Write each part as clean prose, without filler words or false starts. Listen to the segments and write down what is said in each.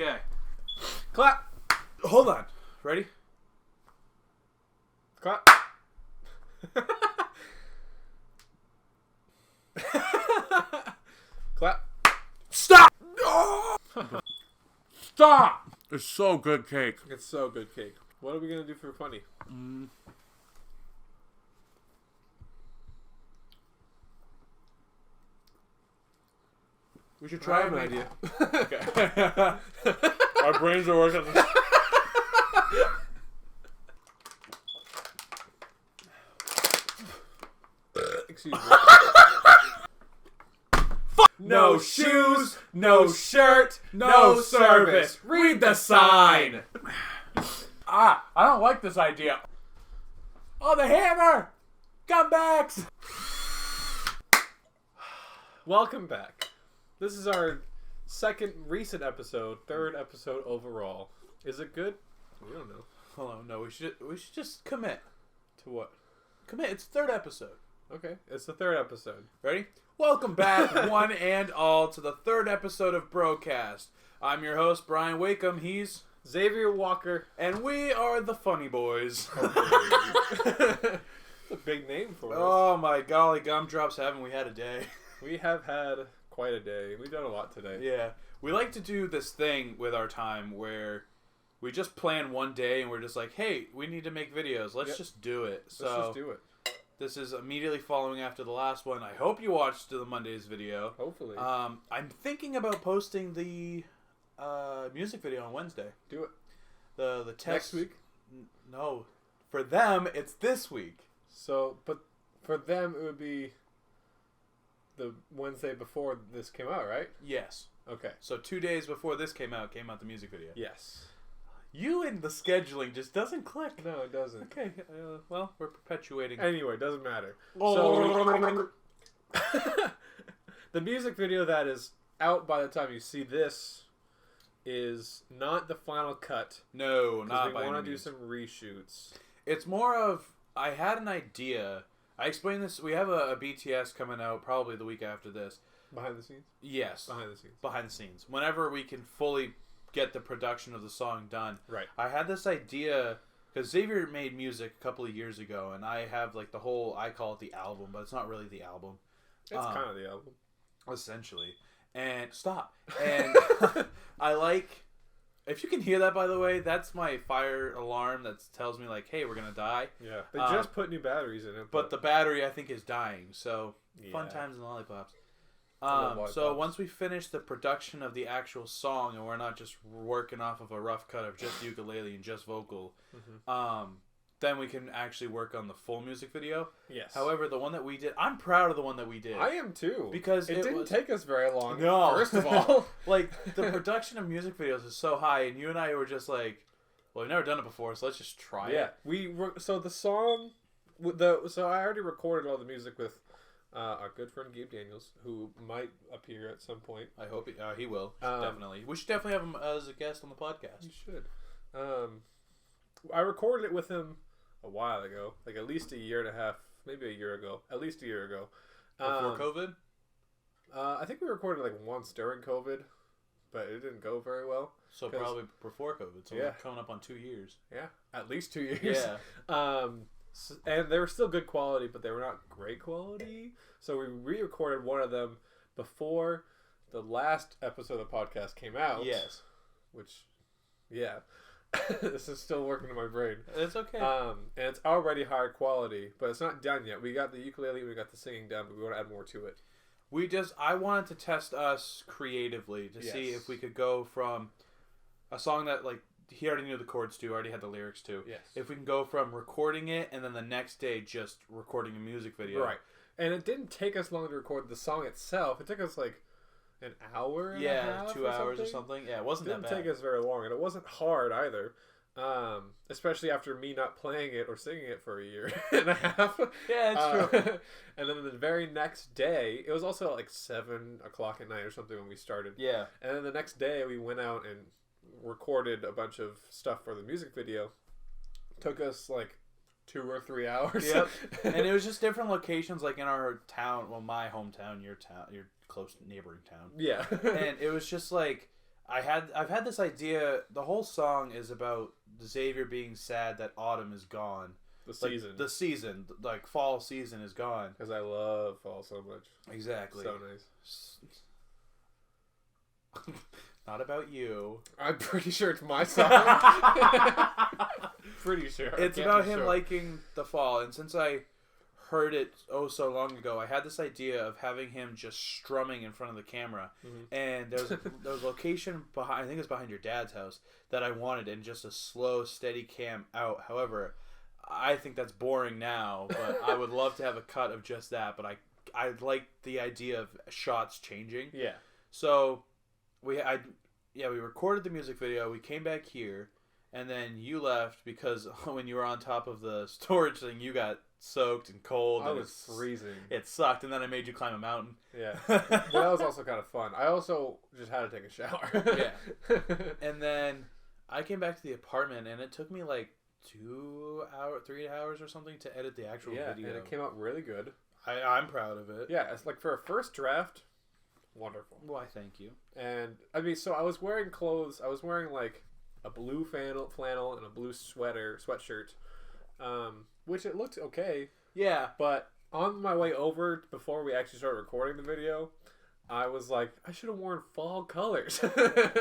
Okay. Clap. Hold on. Ready? Clap. Clap. Stop! Stop! It's so good cake. It's so good cake. What are we going to do for funny? We should try an it. idea. Okay. Our brains are working. Excuse me. No shoes, no shirt, no service. Read the sign. I don't like this idea. Oh, the hammer! Comebacks! Welcome back. This is our second recent episode, third episode overall. Is it good? We don't know. Hold on, no, we should just commit. To what? Commit, it's third episode. Okay, it's the third episode. Ready? Welcome back, one and all, to the third episode of Brocast. I'm your host, Brian Wakeham. He's Xavier Walker. and we are the Funny Boys. It's a big name for us. Oh my golly, gumdrops, haven't we had a day? We have had quite a day. We've done a lot today. Yeah. We like to do this thing with our time where we just plan one day and we're just like, hey, we need to make videos. Let's just do it. So Let's just do it. this is immediately following after the last one. I hope you watched the Monday's video. Hopefully. I'm thinking about posting the music video on Wednesday. Do it. The test Next week? No. For them, it's this week. So, but for them, it would be the Wednesday before this came out, right? Yes. Okay. So 2 days before this came out the music video. Yes. You and the scheduling just doesn't click. No, it doesn't. Okay, well, we're perpetuating. Anyway, it doesn't matter. So, the music video that is out by the time you see this is not the final cut. no, not We by want any to do means. some reshoots. It's more of, I had an idea. I explained this. We have a BTS coming out probably the week after this. Behind the scenes? Yes. Behind the scenes. Behind the scenes. Whenever we can fully get the production of the song done. Right. I had this idea, because Xavier made music a couple of years ago, and I have like the whole, I call it the album, but it's not really the album. It's kind of the album. Essentially. And stop. And I like, if you can hear that, by the way, that's my fire alarm that tells me like, hey, we're going to die. Yeah. They just put new batteries in it. But the battery, I think, is dying. So, fun Yeah. times and lollipops. Lollipops. So once we finish the production of the actual song, and we're not just working off of a rough cut of just ukulele and just vocal, then we can actually work on the full music video. Yes. However, the one that we did, I'm proud of the one that we did. I am too. Because it didn't was, take us very long. No. First of all. like, the production of music videos is so high, and you and I were just like, well, we've never done it before, so let's just try it. We were, so the song, so I already recorded all the music with our good friend Gabe Daniels, who might appear at some point. I hope he will. Definitely. We should definitely have him as a guest on the podcast. You should. I recorded it with him a while ago, like at least a year and a half, maybe a year ago. At least a year ago. Before COVID? I think we recorded like once during COVID, but it didn't go very well. So probably before COVID. So we're coming up on 2 years. Yeah, at least 2 years. Yeah. And they were still good quality, but they were not great quality. So we re-recorded one of them before the last episode of the podcast came out. Yes. Which, yeah. This is still working in my brain. It's okay. And it's already higher quality, but it's not done yet. We got the ukulele, we got the singing done, but we want to add more to it. I wanted to test us creatively to see if we could go from a song that, like, he already knew the chords to, already had the lyrics to. Yes. If we can go from recording it and then the next day just recording a music video. Right. And it didn't take us long to record the song itself. It took us like an hour and a half 2 hours or something. Yeah, it wasn't that bad. It didn't take us very long, and it wasn't hard either. Especially after me not playing it or singing it for a year and a half. Yeah, it's true. And then the very next day, it was also like 7 o'clock at night or something when we started. Yeah. And then the next day, we went out and recorded a bunch of stuff for the music video. Took us like 2 or 3 hours. Yep. And it was just different locations, like in our town. Well, my hometown, your close neighboring town. Yeah. And it was just like, I've had this idea. The whole song is about Xavier being sad that autumn is gone. The season, like fall season, is gone. Because I love fall so much. Exactly. So nice. Not about you. I'm pretty sure it's my song. Pretty sure. It's about him liking the fall, and since I heard it so long ago, I had this idea of having him just strumming in front of the camera, and there was a location behind, I think it's behind your dad's house, that I wanted, and just a slow, steady cam out. However, I think that's boring now, but I would love to have a cut of just that. But I like the idea of shots changing. Yeah. So we recorded the music video. We came back here, and then you left because when you were on top of the storage thing, you got soaked and cold. I was freezing. It sucked, and then I made you climb a mountain. Yeah. But that was also kind of fun. I also just had to take a shower. Yeah. And then I came back to the apartment, and it took me like 3 hours or something to edit the actual video. And it came out really good. I'm proud of it. Yeah, it's like for a first draft, wonderful. Why, thank you. And I mean, so I was wearing clothes. I was wearing like a blue flannel and a blue sweatshirt, which it looked okay. Yeah. But on my way over, before we actually started recording the video, I was like, I should have worn fall colors.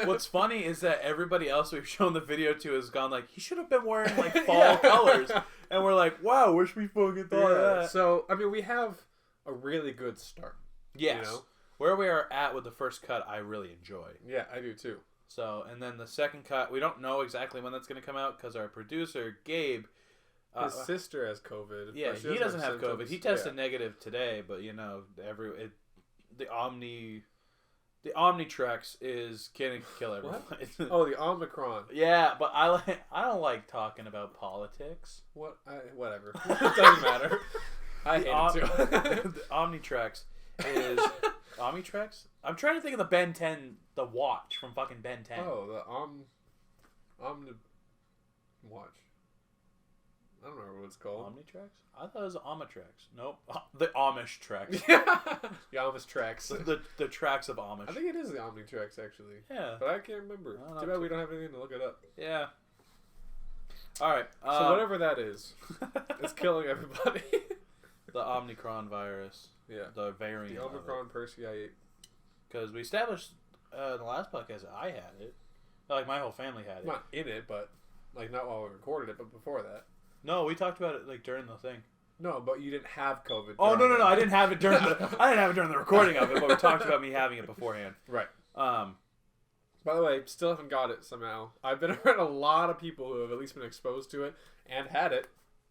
What's funny is that everybody else we've shown the video to has gone like, he should have been wearing like fall colors. And we're like, wow, wish we fucking thought of that. So, I mean, we have a really good start. Yes. You know? Where we are at with the first cut, I really enjoy. Yeah, I do too. So, and then the second cut, we don't know exactly when that's going to come out because our producer, Gabe, his sister has COVID. Yeah, he doesn't have COVID. He tested negative today, but you know, the Omnitrex is going to kill everyone. Oh, the Omicron. Yeah, but I don't like talking about politics. Whatever. It doesn't matter. I hate it too. The Omnitrex is Omnitrex? I'm trying to think of the Ben 10, the watch from fucking Ben 10. Oh, the Omni watch. I don't know what it's called. Omnitrex? I thought it was Omnitrex. Nope. The Amish Trex. The Amish Trex. The tracks of Amish. I think it is the Omnitrex, actually. Yeah. But I can't remember. Too bad we don't have anything to look it up. Yeah. Alright. So whatever that is, it's killing everybody. The Omicron virus. Yeah. The variant. The Omicron Persei. Because we established in the last podcast that I had it. Like, my whole family had it. Not in it, but... Like, not while we recorded it, but before that. No, we talked about it, like, during the thing. No, but you didn't have COVID. Oh, no. I didn't have it during the recording of it, but we talked about me having it beforehand. Right. By the way, still haven't got it somehow. I've been around a lot of people who have at least been exposed to it and had it.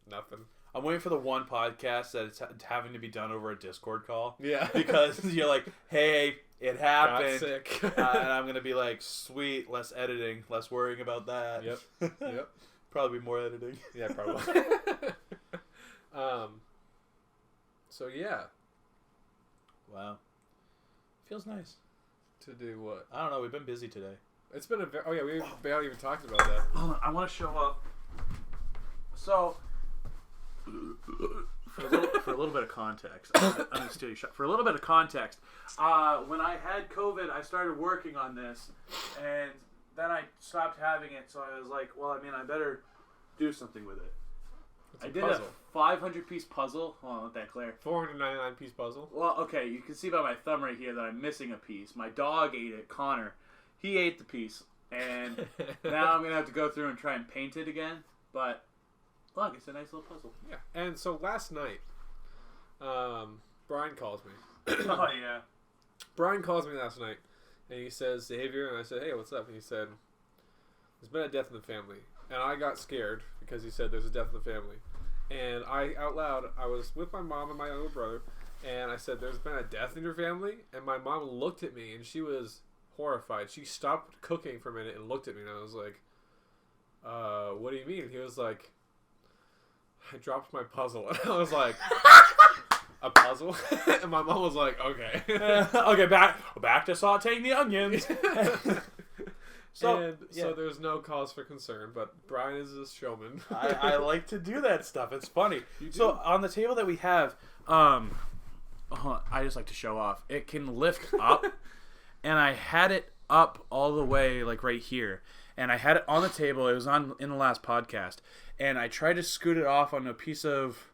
Nothing. I'm waiting for the one podcast that it's having to be done over a Discord call. Yeah. Because you're like, hey, it happened. Got sick. And I'm going to be like, sweet, less editing, less worrying about that. Yep. Probably more editing. Yeah, probably. So, yeah. Wow. Feels nice. To do what? I don't know. We've been busy today. It's been oh yeah, we barely even talked about that. Hold on. I want to show up. So... For a little bit of context, for a little bit of context, when I had COVID, I started working on this, and then I stopped having it. So I was like, well, I mean, I better do something with it. I did a 500-piece puzzle. Hold on, let that clear. 499-piece puzzle. Well, okay, you can see by my thumb right here that I'm missing a piece. My dog ate it, Connor. He ate the piece, and now I'm gonna have to go through and try and paint it again, but. Look, it's a nice little puzzle. Yeah. And so last night, Brian calls me. Oh, yeah. Brian calls me last night, and he says, Xavier, and I said, hey, what's up? And he said, there's been a death in the family. And I got scared because he said there's a death in the family. And I, out loud, I was with my mom and my younger brother, and I said, there's been a death in your family? And my mom looked at me, and she was horrified. She stopped cooking for a minute and looked at me, and I was like, what do you mean? And he was like... I dropped my puzzle, and I was like, a puzzle? And my mom was like, okay. Okay, back to sauteing the onions. So there's no cause for concern, but Brian is a showman. I like to do that stuff. It's funny. So on the table that we have, I just like to show off. It can lift up, and I had it up all the way like right here, and I had it on the table. It was in the last podcast, and I tried to scoot it off on a piece of,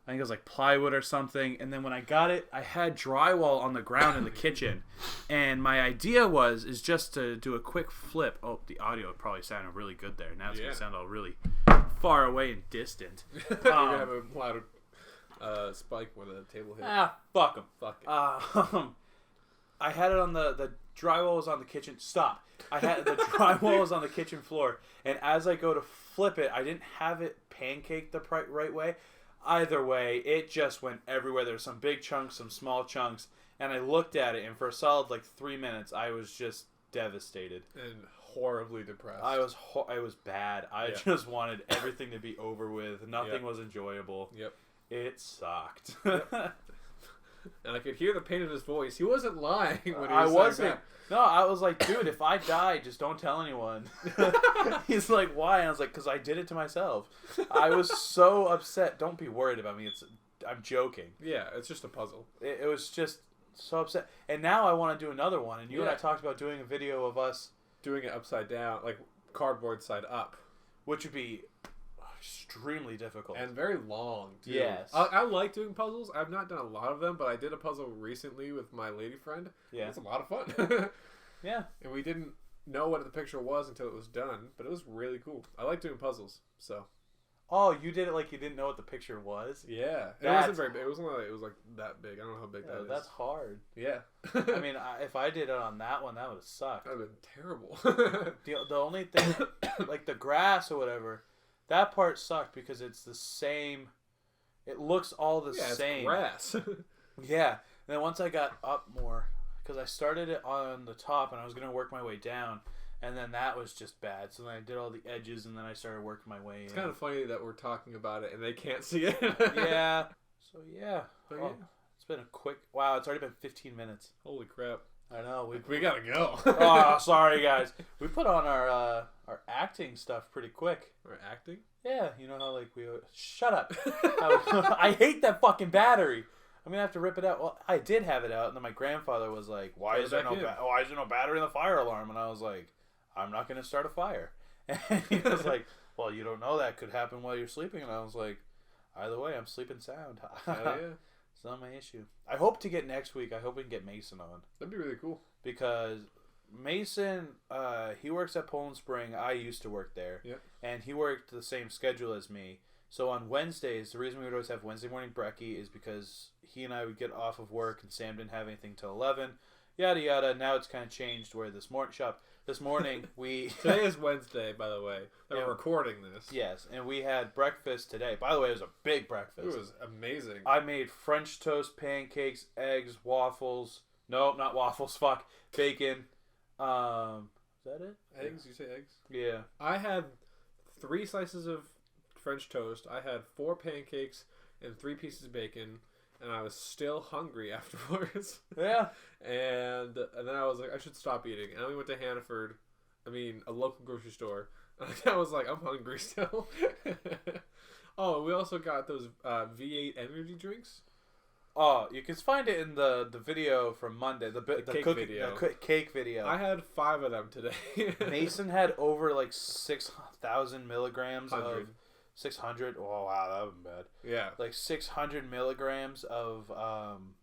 I think it was like plywood or something, and then when I got it, I had drywall on the ground in the kitchen, and my idea is just to do a quick flip. Oh, the audio probably sounded really good there. Now it's gonna sound all really far away and distant. You're gonna have a loud spike when the table hits. Fuck them. Fuck it. I had it on the drywall was on the kitchen. Stop. I had the drywall was on the kitchen floor, and as I go to flip it, I didn't have it pancaked the right way. Either way, it just went everywhere. There were some big chunks, some small chunks, and I looked at it, and for a solid like 3 minutes, I was just devastated and horribly depressed. I was bad. I just wanted everything to be over with. Nothing was enjoyable. Yep. It sucked. And I could hear the pain in his voice. He wasn't lying when he I was wasn't. that. No, I was like, dude, if I die, just don't tell anyone. He's like, why? And I was like, because I did it to myself. I was so upset. Don't be worried about me. I'm joking. Yeah, it's just a puzzle. It was just so upset. And now I want to do another one. And you and I talked about doing a video of us doing it upside down, like cardboard side up, which would be extremely difficult and very long too. Yes. I like doing puzzles. I've not done a lot of them, but I did a puzzle recently with my lady friend. Yeah, it's a lot of fun. Yeah, and we didn't know what the picture was until it was done, but it was really cool. I like doing puzzles. So you did it like you didn't know what the picture was. Yeah, it wasn't very big. It was like that big. I don't know how big that is. That's hard. Yeah. I mean, if I did it on that one, that would have sucked. That would have been terrible. The only thing, like the grass or whatever, that part sucked because it's the same. It looks all the same. It's grass. Yeah. And then once I got up more, because I started it on the top and I was going to work my way down, and then that was just bad. So then I did all the edges, and then I started working my way in. It's kind of funny that we're talking about it and they can't see it. Yeah. So yeah. It's been a quick. Wow, it's already been 15 minutes. Holy crap. I know. We gotta go. Oh, sorry guys. We put on our acting stuff pretty quick. Our acting? Yeah, you know how like we shut up. I hate that fucking battery. I'm gonna have to rip it out. Well, I did have it out, and then my grandfather was like, "Why is there no battery in the fire alarm?" And I was like, "I'm not gonna start a fire." And he was like, "Well, you don't know that could happen while you're sleeping." And I was like, "Either way, I'm sleeping sound." Hell yeah. It's not my issue. I hope to get next week. I hope we can get Mason on. That'd be really cool. Because Mason, he works at Poland Spring. I used to work there. Yep. And he worked the same schedule as me. So on Wednesdays, the reason we would always have Wednesday morning brekkie is because he and I would get off of work and Sam didn't have anything till 11. Yada yada. Now it's kind of changed where this morning we... Today is Wednesday, by the way. We're recording this. Yes, and we had breakfast today. By the way, it was a big breakfast. It was amazing. I made French toast, pancakes, eggs, waffles. No, not waffles. Fuck. Bacon. Is that it? Eggs? You say eggs? Yeah. I had 3 slices of French toast. I had 4 pancakes and 3 pieces of bacon. And I was still hungry afterwards. Yeah. And then I was like, I should stop eating. And then we went to Hannaford. A local grocery store. And I was like, I'm hungry still. Oh, we also got those V8 energy drinks. Oh, you can find it in the video from Monday. The cake video. I had 5 of them today. Mason had over like 6,000 milligrams 100. of... 600. Oh wow, that would be bad. Yeah, like 600 milligrams of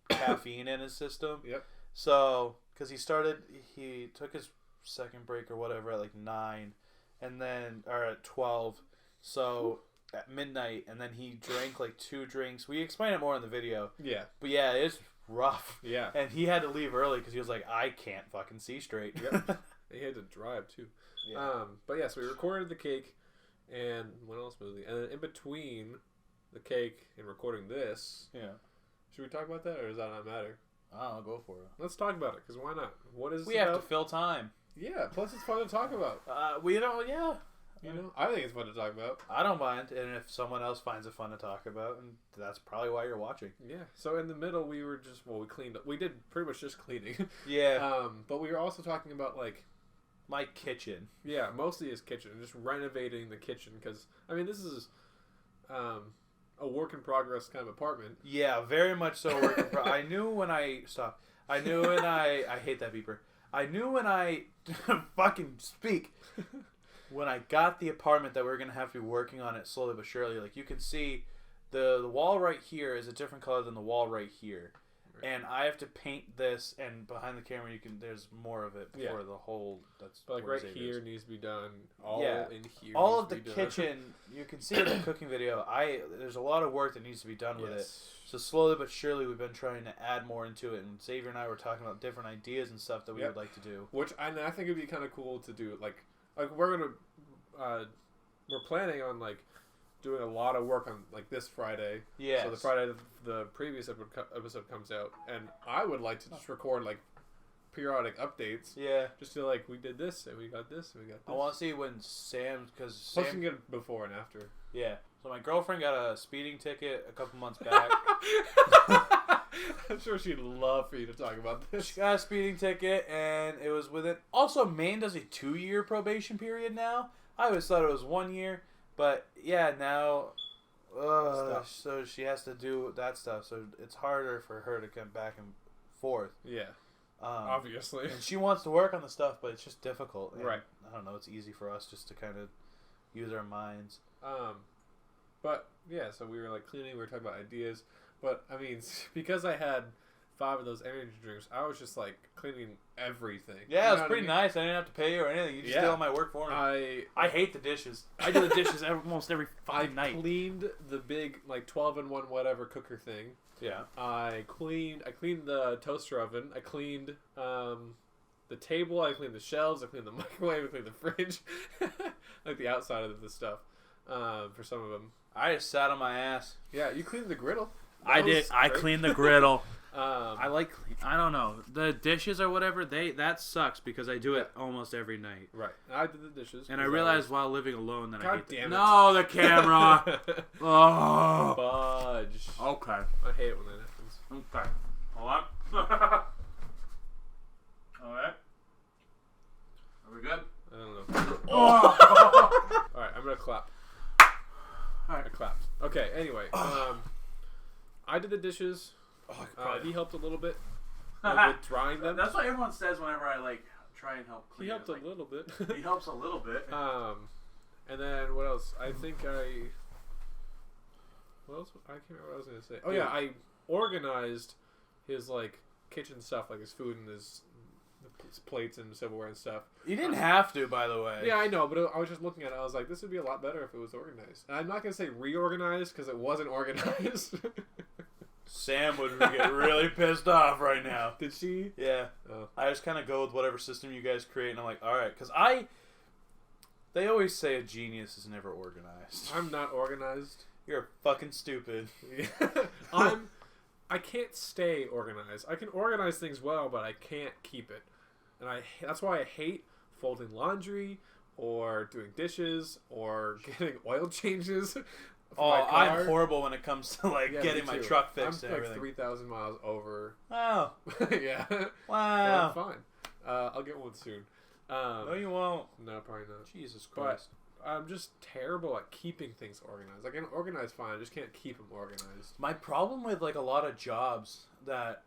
caffeine in his system. Yep. So, because he took his second break or whatever at like 9, and then at 12. So at midnight, and then he drank like 2 drinks. We explain it more in the video. Yeah. But yeah, it's rough. Yeah. And he had to leave early because he was like, I can't fucking see straight. Yep. He had to drive too. Yeah. But yeah, so we recorded the cake. And what else was it? And then in between the cake and recording this, should we talk about that, or does that not matter? I'll go for it. Let's talk about it, because why not? What is we have to fill time. Yeah, plus it's fun to talk about. We don't. Yeah, I think it's fun to talk about. I don't mind, and if someone else finds it fun to talk about, and that's probably why you're watching. Yeah. So in the middle, we were just we cleaned up. We did pretty much just cleaning. Yeah. But we were also talking about like. My kitchen. Yeah, mostly his kitchen. Just renovating the kitchen because, I mean, this is a work in progress kind of apartment. Yeah, very much so a work in progress. I knew when I hate that beeper. I knew when I fucking speak. When I got the apartment that we were going to have to be working on it slowly but surely, like you can see the wall right here is a different color than the wall right here. Right. And I have to paint this, and behind the camera there's more of it for the whole, that's but like right here needs to be done, all in here all of the kitchen, you can see in the cooking video, there's a lot of work that needs to be done with it. So slowly but surely we've been trying to add more into it, and Xavier and I were talking about different ideas and stuff that we would like to do. Which I think it'd be kind of cool to do, like we're planning on like doing a lot of work on like this Friday. Yeah. So the Friday the previous episode comes out, and I would like to just record like periodic updates. Yeah. Just to like we did this and we got this and we got this. I want to see when Sam Plus you can get before and after. Yeah. So my girlfriend got a speeding ticket a couple months back. I'm sure she'd love for you to talk about this. She got a speeding ticket, and it was within... Also, Maine does a 2-year probation period now. I always thought it was 1 year. But, yeah, now... so she has to do that stuff. So it's harder for her to come back and forth. Yeah. Obviously. And she wants to work on the stuff, but it's just difficult. And right. I don't know. It's easy for us just to kind of use our minds. But, yeah, so we were, like, cleaning. We were talking about ideas. But, I mean, because I had 5 of those energy drinks, I was just, like, cleaning everything. Yeah, it was pretty nice. I didn't have to pay you or anything. You just did all my work for me. I hate the dishes. I do the dishes almost every night. I cleaned the big, like, 12-in-1 whatever cooker thing. Yeah. I cleaned the toaster oven. I cleaned the table. I cleaned the shelves. I cleaned the microwave. I cleaned the fridge. Like, the outside of the stuff for some of them. I just sat on my ass. Yeah, you cleaned the griddle. I did. I cleaned the griddle. I like. I don't know, the dishes or whatever. That sucks because I do it almost every night. Right. I did the dishes. And I realized while living alone that I hate. Damn it! No, the camera. Oh. Fudge. Okay. I hate it when that happens. Okay. Hold on. All right. Are we good? I don't know. Oh. All right. I'm gonna clap. All right. I clapped. Okay. Anyway. I did the dishes. He helped a little bit with drying them. That's what everyone says whenever I like try and help clean. He helped a little bit. He helps a little bit. And then what else? I think what else? I can't remember what I was gonna say. Oh yeah, I organized his like kitchen stuff, like his food and his plates and silverware and stuff. You didn't have to, by the way. Yeah, I know, but I was just looking at it. I was like, this would be a lot better if it was organized. And I'm not gonna say reorganized because it wasn't organized. Sam would get really pissed off right now. Did she? Yeah. Oh. I just kind of go with whatever system you guys create, and I'm like, all right, because they always say a genius is never organized. I'm not organized. You're fucking stupid. I can't stay organized. I can organize things well, but I can't keep it. And that's why I hate folding laundry or doing dishes or getting oil changes. I'm horrible when it comes to getting my truck fixed. I'm and everything. 3,000 miles over. Oh. Yeah. Wow. Well, I'm fine. I'll get one soon. No, you won't. No, probably not. Jesus Christ. But I'm just terrible at keeping things organized. I can organize fine. I just can't keep them organized. My problem with a lot of jobs that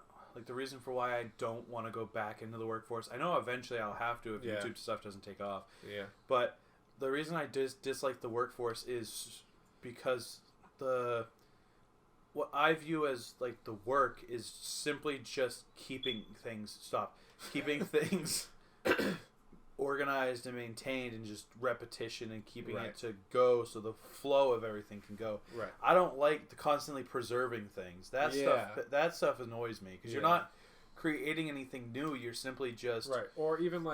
the reason for why I don't want to go back into the workforce. I know eventually I'll have to if YouTube stuff doesn't take off. Yeah. But the reason I dislike the workforce is because what I view as the work is simply just keeping things things organized and maintained and just repetition and keeping it to go so the flow of everything can go. Right. I don't like the constantly preserving things. That stuff annoys me because you're not creating anything new. You're simply just or even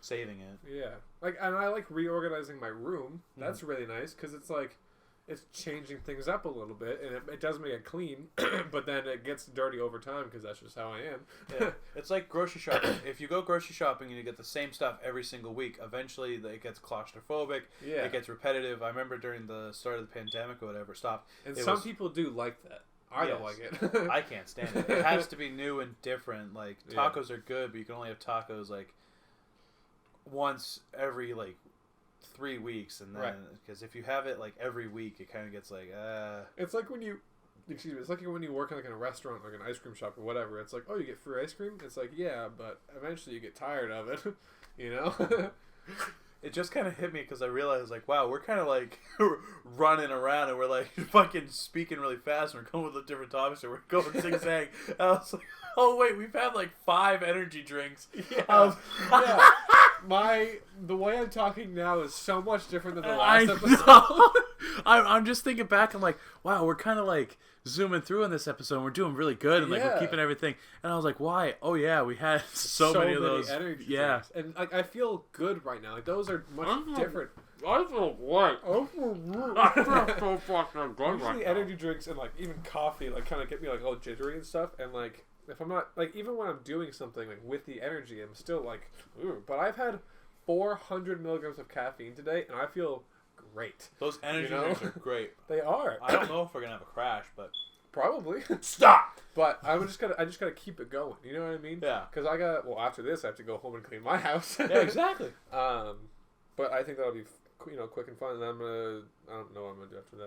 saving it. Yeah. And I like reorganizing my room. That's really nice because it's changing things up a little bit, and it does make it clean, but then it gets dirty over time because that's just how I am. Yeah. It's like grocery shopping. If you go grocery shopping and you get the same stuff every single week, eventually it gets claustrophobic. Yeah. It gets repetitive. I remember during the start of the pandemic or whatever, And some people do once that. I don't like it. I can't stand it. It has to be new and different. Tacos are good, but you can only have tacos once every 3 weeks, and then because if you have it every week, it kind of gets It's like when you excuse me, it's like when you work in like in a restaurant, like an ice cream shop or whatever. It's like, oh, you get free ice cream. It's like, yeah, but eventually you get tired of it, you know. It just kind of hit me because I realized, like, wow, we're kind of like running around and we're like fucking speaking really fast and we're going with different topics and we're going zigzag. And I was like, oh wait, we've had like 5 energy drinks. Yeah. Yeah. The way I'm talking now is so much different than the last episode. I'm just thinking back. I'm like, wow, we're kind of like zooming through in this episode. And we're doing really good, and like we're keeping everything. And I was like, why? Oh yeah, we had so many of those energy drinks. And like I feel good right now. Like those are much different. I feel great. I feel so fucking good. Usually energy drinks and like even coffee like kind of get me like all jittery and stuff. And like if I'm not like even when I'm doing something like with the energy, I'm still like, ooh. But I've had 400 milligrams of caffeine today, and I feel great. Those energy drinks are great. They are. I don't know if we're gonna have a crash, but probably. Stop. But I just gotta keep it going. You know what I mean? Yeah. Because after this, I have to go home and clean my house. Yeah, exactly. But I think that'll be quick and fun. And I don't know what I'm gonna do after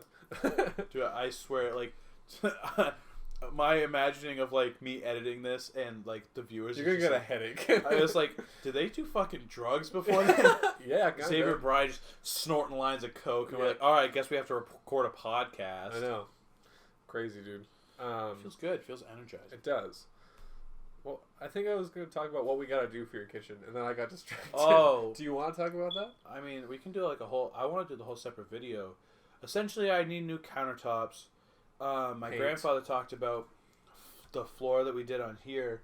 that. Dude, I swear, like. My imagining of like me editing this and like the viewers, you're gonna get like, a headache. I was like, did they do fucking drugs before that? Yeah, Xavier Bride just snorting lines of coke, and we're like, all right, I guess we have to record a podcast. I know, crazy dude. Feels good. Feels energized. It does. Well, I think I was gonna talk about what we gotta do for your kitchen, and then I got distracted. Oh, do you want to talk about that? I mean, we can do like a whole. I want to do the whole separate video. Essentially, I need new countertops. My grandfather talked about the floor that we did on here,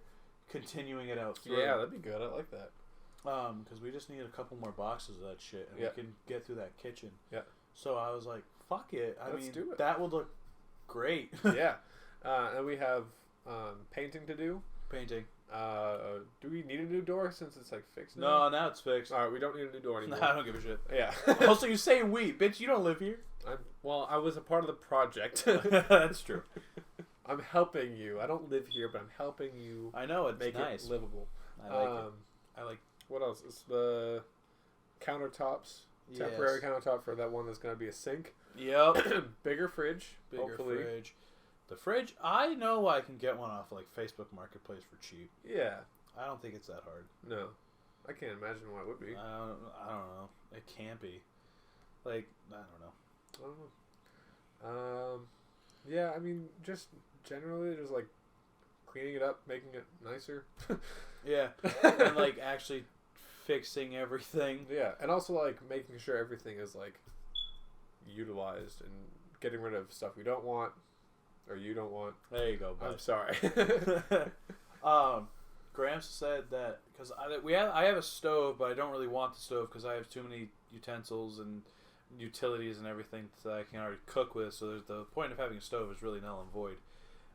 continuing it out through. Yeah, that'd be good. I like that. Because we just need a couple more boxes of that shit, and we can get through that kitchen. Yeah. So I was like, fuck it. Let's do it. That would look great. Yeah. And we have painting to do. Painting. Do we need a new door since it's like fixed now? No, now it's fixed. All right, we don't need a new door anymore. Nah, I don't give a shit. Yeah. Also, you saying we, bitch? You don't live here. I was a part of the project. That's true. I'm helping you. I don't live here, but I'm helping you. I know it's make nice. it livable. I like it. I like. What else? It's the countertops. Temporary countertop for that one that's going to be a sink. Yep. Bigger fridge. Bigger fridge. The fridge, I know I can get one off like Facebook Marketplace for cheap. Yeah. I don't think it's that hard. No. I can't imagine why it would be. I don't know. It can't be. Like, I don't know. Yeah, I mean, just generally, just like cleaning it up, making it nicer. Yeah. And like actually fixing everything. Yeah. And also like making sure everything is like utilized and getting rid of stuff we don't want. Or you don't want. There you go, bud. I'm sorry. Gramps said that because I have a stove, but I don't really want the stove because I have too many utensils and utilities and everything that I can already cook with. So there's the point of having a stove is really null and void.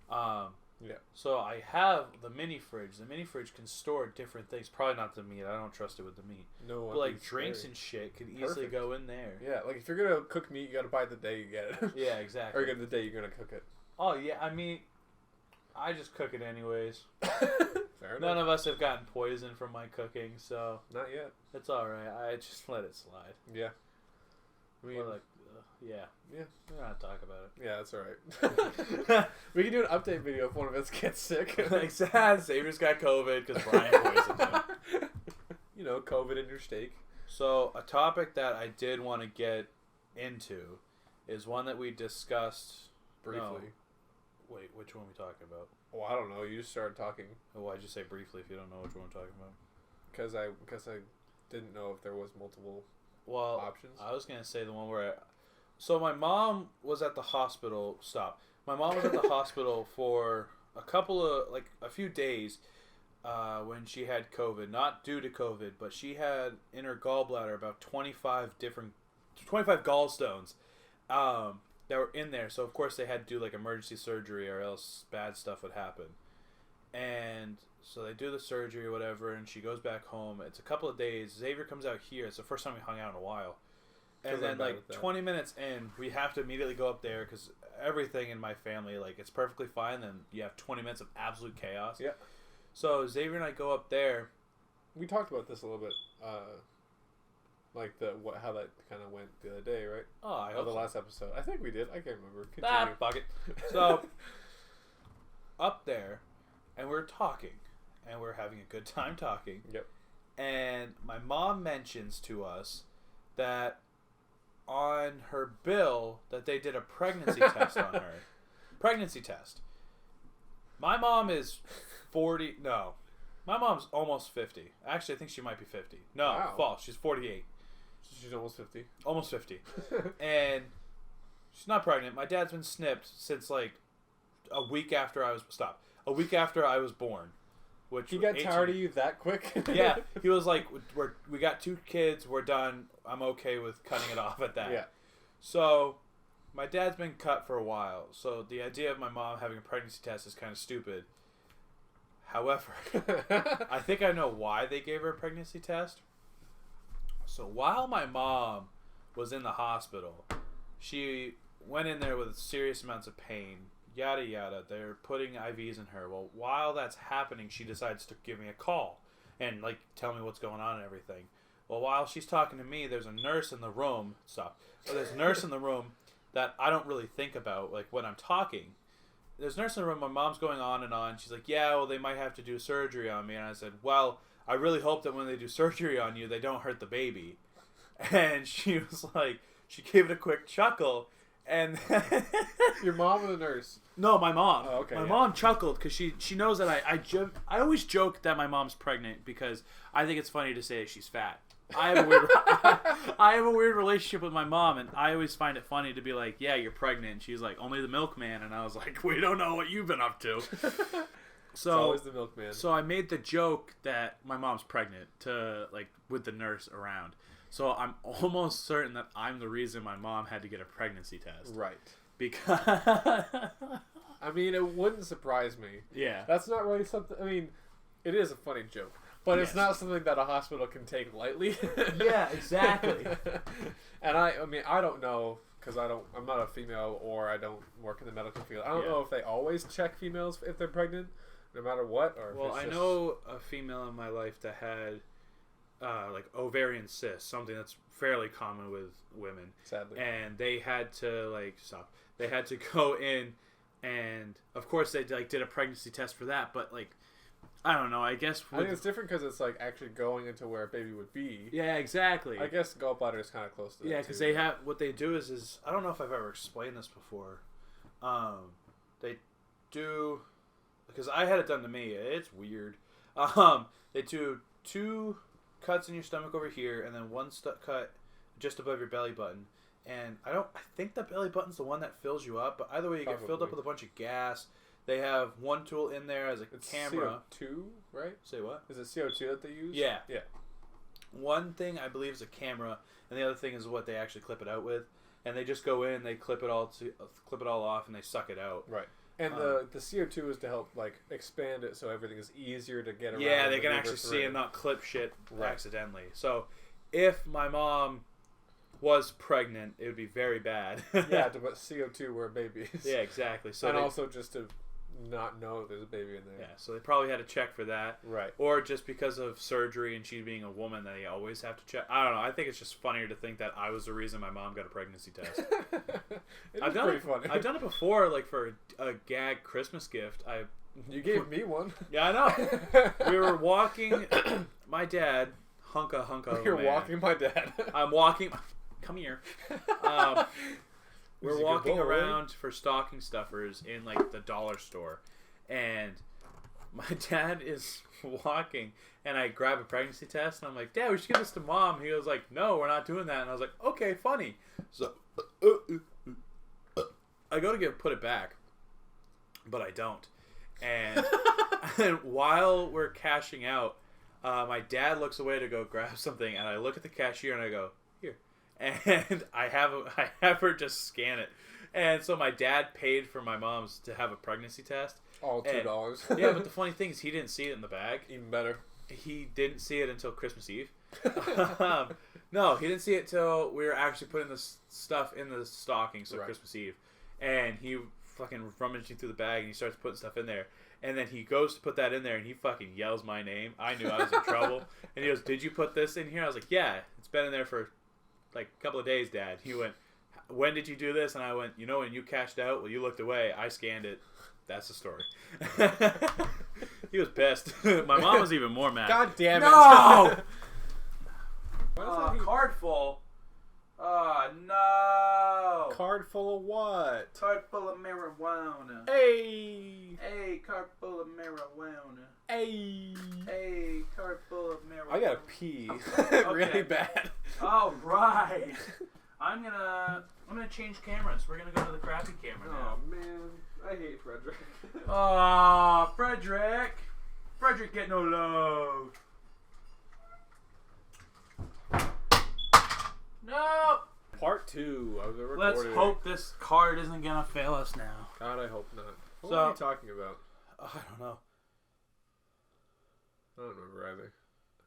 Yeah. So I have the mini fridge. The mini fridge can store different things. Probably not the meat. I don't trust it with the meat. No. But like drinks and shit could easily go in there. Yeah. Like if you're gonna cook meat, you gotta buy it the day you get it. Yeah, exactly. Or get it the day you're gonna cook it. Oh yeah, I mean, I just cook it anyways. Fair enough. None of us have gotten poisoned from my cooking, so not yet. It's all right. I just let it slide. Yeah. I mean, yeah. We're not talk about it. Yeah, that's all right. We can do an update video if one of us gets sick. Xavier's got COVID because Brian poisoned him. You know, COVID in your steak. So a topic that I did want to get into is one that we discussed briefly. No. Wait, which one are we talking about? Oh, I don't know. You just started talking. Oh, why'd you say briefly if you don't know which one we're talking about? Because I didn't know if there was multiple options. I was gonna say the one where. So my mom was at the hospital. My mom was at the hospital for a few days when she had COVID. Not due to COVID, but she had in her gallbladder about 25 gallstones. That were in there, so of course they had to do like emergency surgery or else bad stuff would happen. And so they do the surgery or whatever, and she goes back home. It's a couple of days. Xavier comes out here. It's the first time we hung out in a while. And then like 20 minutes in, we have to immediately go up there because everything in my family, like it's perfectly fine. Then you have 20 minutes of absolute chaos. Yeah. So Xavier and I go up there. We talked about this a little bit Like how that kind of went the other day, right? Oh, I hope the so. last episode. I think we did. I can't remember. Continue. Fuck it. So, up there, and we're talking, and we're having a good time talking. Yep. And my mom mentions to us that on her bill that they did a pregnancy test on her. Pregnancy test. My mom is 40. No. My mom's almost 50. Actually, I think she might be 50. No, wow. False. She's 48. She's almost 50. Almost 50. And she's not pregnant. My dad's been snipped since like a week after I was... Stop. A week after I was born. Which he got tired of you that quick? Yeah. He was like, we got 2 kids. We're done. I'm okay with cutting it off at that. Yeah. So... My dad's been cut for a while, so the idea of my mom having a pregnancy test is kind of stupid. However, I think I know why they gave her a pregnancy test. So while my mom was in the hospital, she went in there with serious amounts of pain, yada yada. They're putting IVs in her. Well, while that's happening, she decides to give me a call and like tell me what's going on and everything. Well, while she's talking to me, there's a nurse in the room. There's a nurse in the room that I don't really think about, like, when I'm talking. There's a nurse in the room, my mom's going on and on. She's like, yeah, well, they might have to do surgery on me. And I said, well, I really hope that when they do surgery on you, they don't hurt the baby. And she was like, she gave it a quick chuckle. And your mom or the nurse? No, my mom. Oh, okay, my mom chuckled because she knows that I always joke that my mom's pregnant because I think it's funny to say she's fat. I have a weird relationship with my mom, and I always find it funny to be like, yeah, you're pregnant. And she's like, only the milkman. And I was like, we don't know what you've been up to. It's always the milkman. So I made the joke that my mom's pregnant with the nurse around. So I'm almost certain that I'm the reason my mom had to get a pregnancy test. Right. Because... I mean, it wouldn't surprise me. Yeah. That's not really something... I mean, it is a funny joke. But yes. It's not something that a hospital can take lightly. Yeah, exactly. And I mean, I don't know, because I'm not a female, or I don't work in the medical field. I don't know if they always check females if they're pregnant, no matter what. Or well, I know a female in my life that had like ovarian cysts, something that's fairly common with women. Sadly. And they had to They had to go in, and of course they did a pregnancy test for that, but like, I don't know. I guess I think it's different because it's like actually going into where a baby would be. Yeah, exactly. I guess gallbladder is kind of close to that. Yeah, because they have what they do is I don't know if I've ever explained this before. They do because I had it done to me. It's weird. They do 2 cuts in your stomach over here, and then 1 cut just above your belly button. And I think the belly button's the one that fills you up. But either way, you get filled up with a bunch of gas. They have 1 tool in there as a camera. CO2, right? Say what? Is it CO2 that they use? Yeah. Yeah. One thing I believe is a camera, and the other thing is what they actually clip it out with. And they just go in, they clip it all off, and they suck it out. Right. And the CO2 is to help like expand it so everything is easier to get around. Yeah, they can actually see and not clip shit accidentally. So, if my mom was pregnant, it would be very bad. Yeah, to put CO2 where a baby is. Yeah, exactly. So and also just to not know there's a baby in there. Yeah, so they probably had to check for that. Right. Or just because of surgery and she being a woman, they always have to check. I don't know. I think it's just funnier to think that I was the reason my mom got a pregnancy test. It's pretty funny. I've done it before, like for a gag Christmas gift. You gave me one. Yeah, I know. We were walking. My dad, hunka. You're walking my dad. I'm walking. Come here. We're walking around for stocking stuffers in like the dollar store, and my dad is walking, and I grab a pregnancy test, and I'm like, Dad, we should give this to Mom. He was like, no, we're not doing that. And I was like, okay, funny. So I go to put it back, but I don't. And, and while we're cashing out, my dad looks away to go grab something, and I look at the cashier and I go, here. And I have her just scan it. And so my dad paid for my mom's to have a pregnancy test. All $2. Yeah, but the funny thing is he didn't see it in the bag. Even better. He didn't see it until Christmas Eve. No, he didn't see it till we were actually putting the stuff in the stocking, so Christmas Eve. And he fucking rummaged through the bag and he starts putting stuff in there. And then he goes to put that in there, and he fucking yells my name. I knew I was in trouble. And he goes, "Did you put this in here?" I was like, "Yeah, it's been in there for like a couple of days, Dad." He went, "When did you do this?" And I went, "You know, when you cashed out, well, you looked away. I scanned it. That's the story." He was pissed. My mom was even more mad. God damn it! No! Card full. Oh, no. Card full of what? Card full of marijuana. Hey! Hey, card full of marijuana. Hey! Hey, card full of marijuana. I gotta pee. Really bad. All right. I'm gonna change cameras. We're gonna go to the crappy camera now. Oh man, I hate Frederick. Aw, Frederick. Frederick get no love. No. Part 2 of the recording. Let's hope this card isn't gonna fail us now. God, I hope not. What So- are you talking about? I don't know. I don't remember either.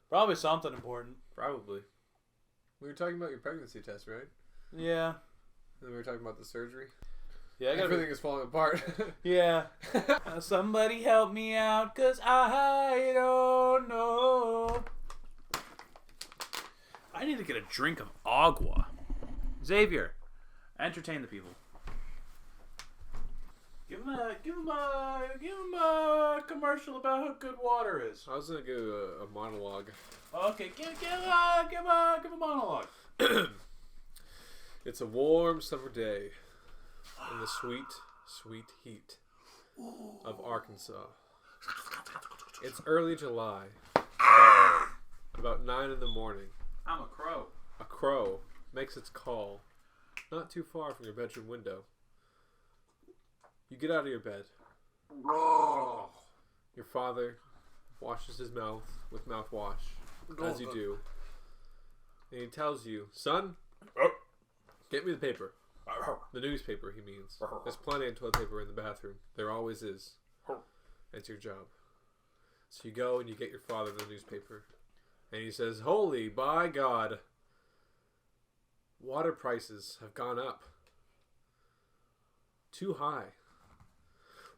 Probably something important. Probably. We were talking about your pregnancy test, right? Yeah. And we were talking about the surgery. Yeah. Everything is falling apart. Yeah. Somebody help me out, 'cause I don't know. I need to get a drink of agua. Xavier, entertain the people. Give him a commercial about how good water is. I was gonna give a monologue. Okay, give a monologue. It's a warm summer day in the sweet, sweet heat of Arkansas. It's early July, about 9 in the morning. I'm a crow. A crow makes its call not too far from your bedroom window. You get out of your bed. Your father washes his mouth with mouthwash, as you do. And he tells you, "Son, get me the paper." The newspaper, he means. There's plenty of toilet paper in the bathroom. There always is. It's your job. So you go and you get your father the newspaper. And he says, "Holy by God, water prices have gone up. Too high.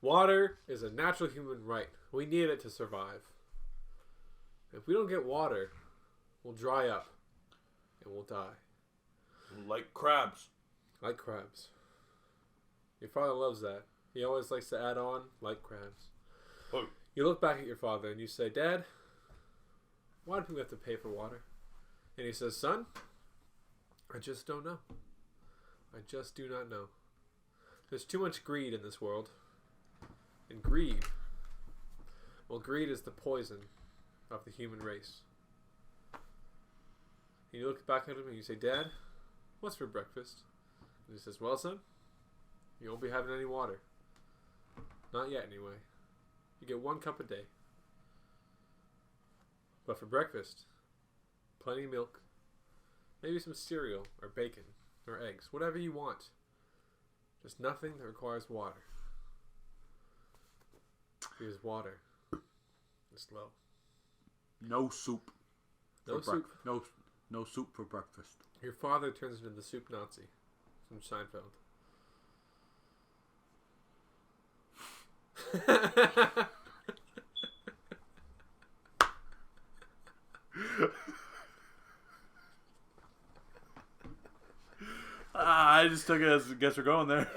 Water is a natural human right. We need it to survive. If we don't get water, we'll dry up and we'll die." Like crabs. Like crabs. Your father loves that. He always likes to add on, like crabs. Oh. You look back at your father and you say, "Dad, why do people have to pay for water?" And he says, "Son, I just don't know. I just do not know. There's too much greed in this world. And greed, well, greed is the poison of the human race." And you look back at him and you say, "Dad, what's for breakfast?" And he says, "Well, son, you won't be having any water. Not yet, anyway. You get 1 cup a day. But for breakfast, plenty of milk, maybe some cereal or bacon or eggs, whatever you want. Just nothing that requires water. Because water is low." No soup. No for soup. No soup for breakfast. Your father turns into the soup Nazi from Seinfeld. I just took it as guess we're going there.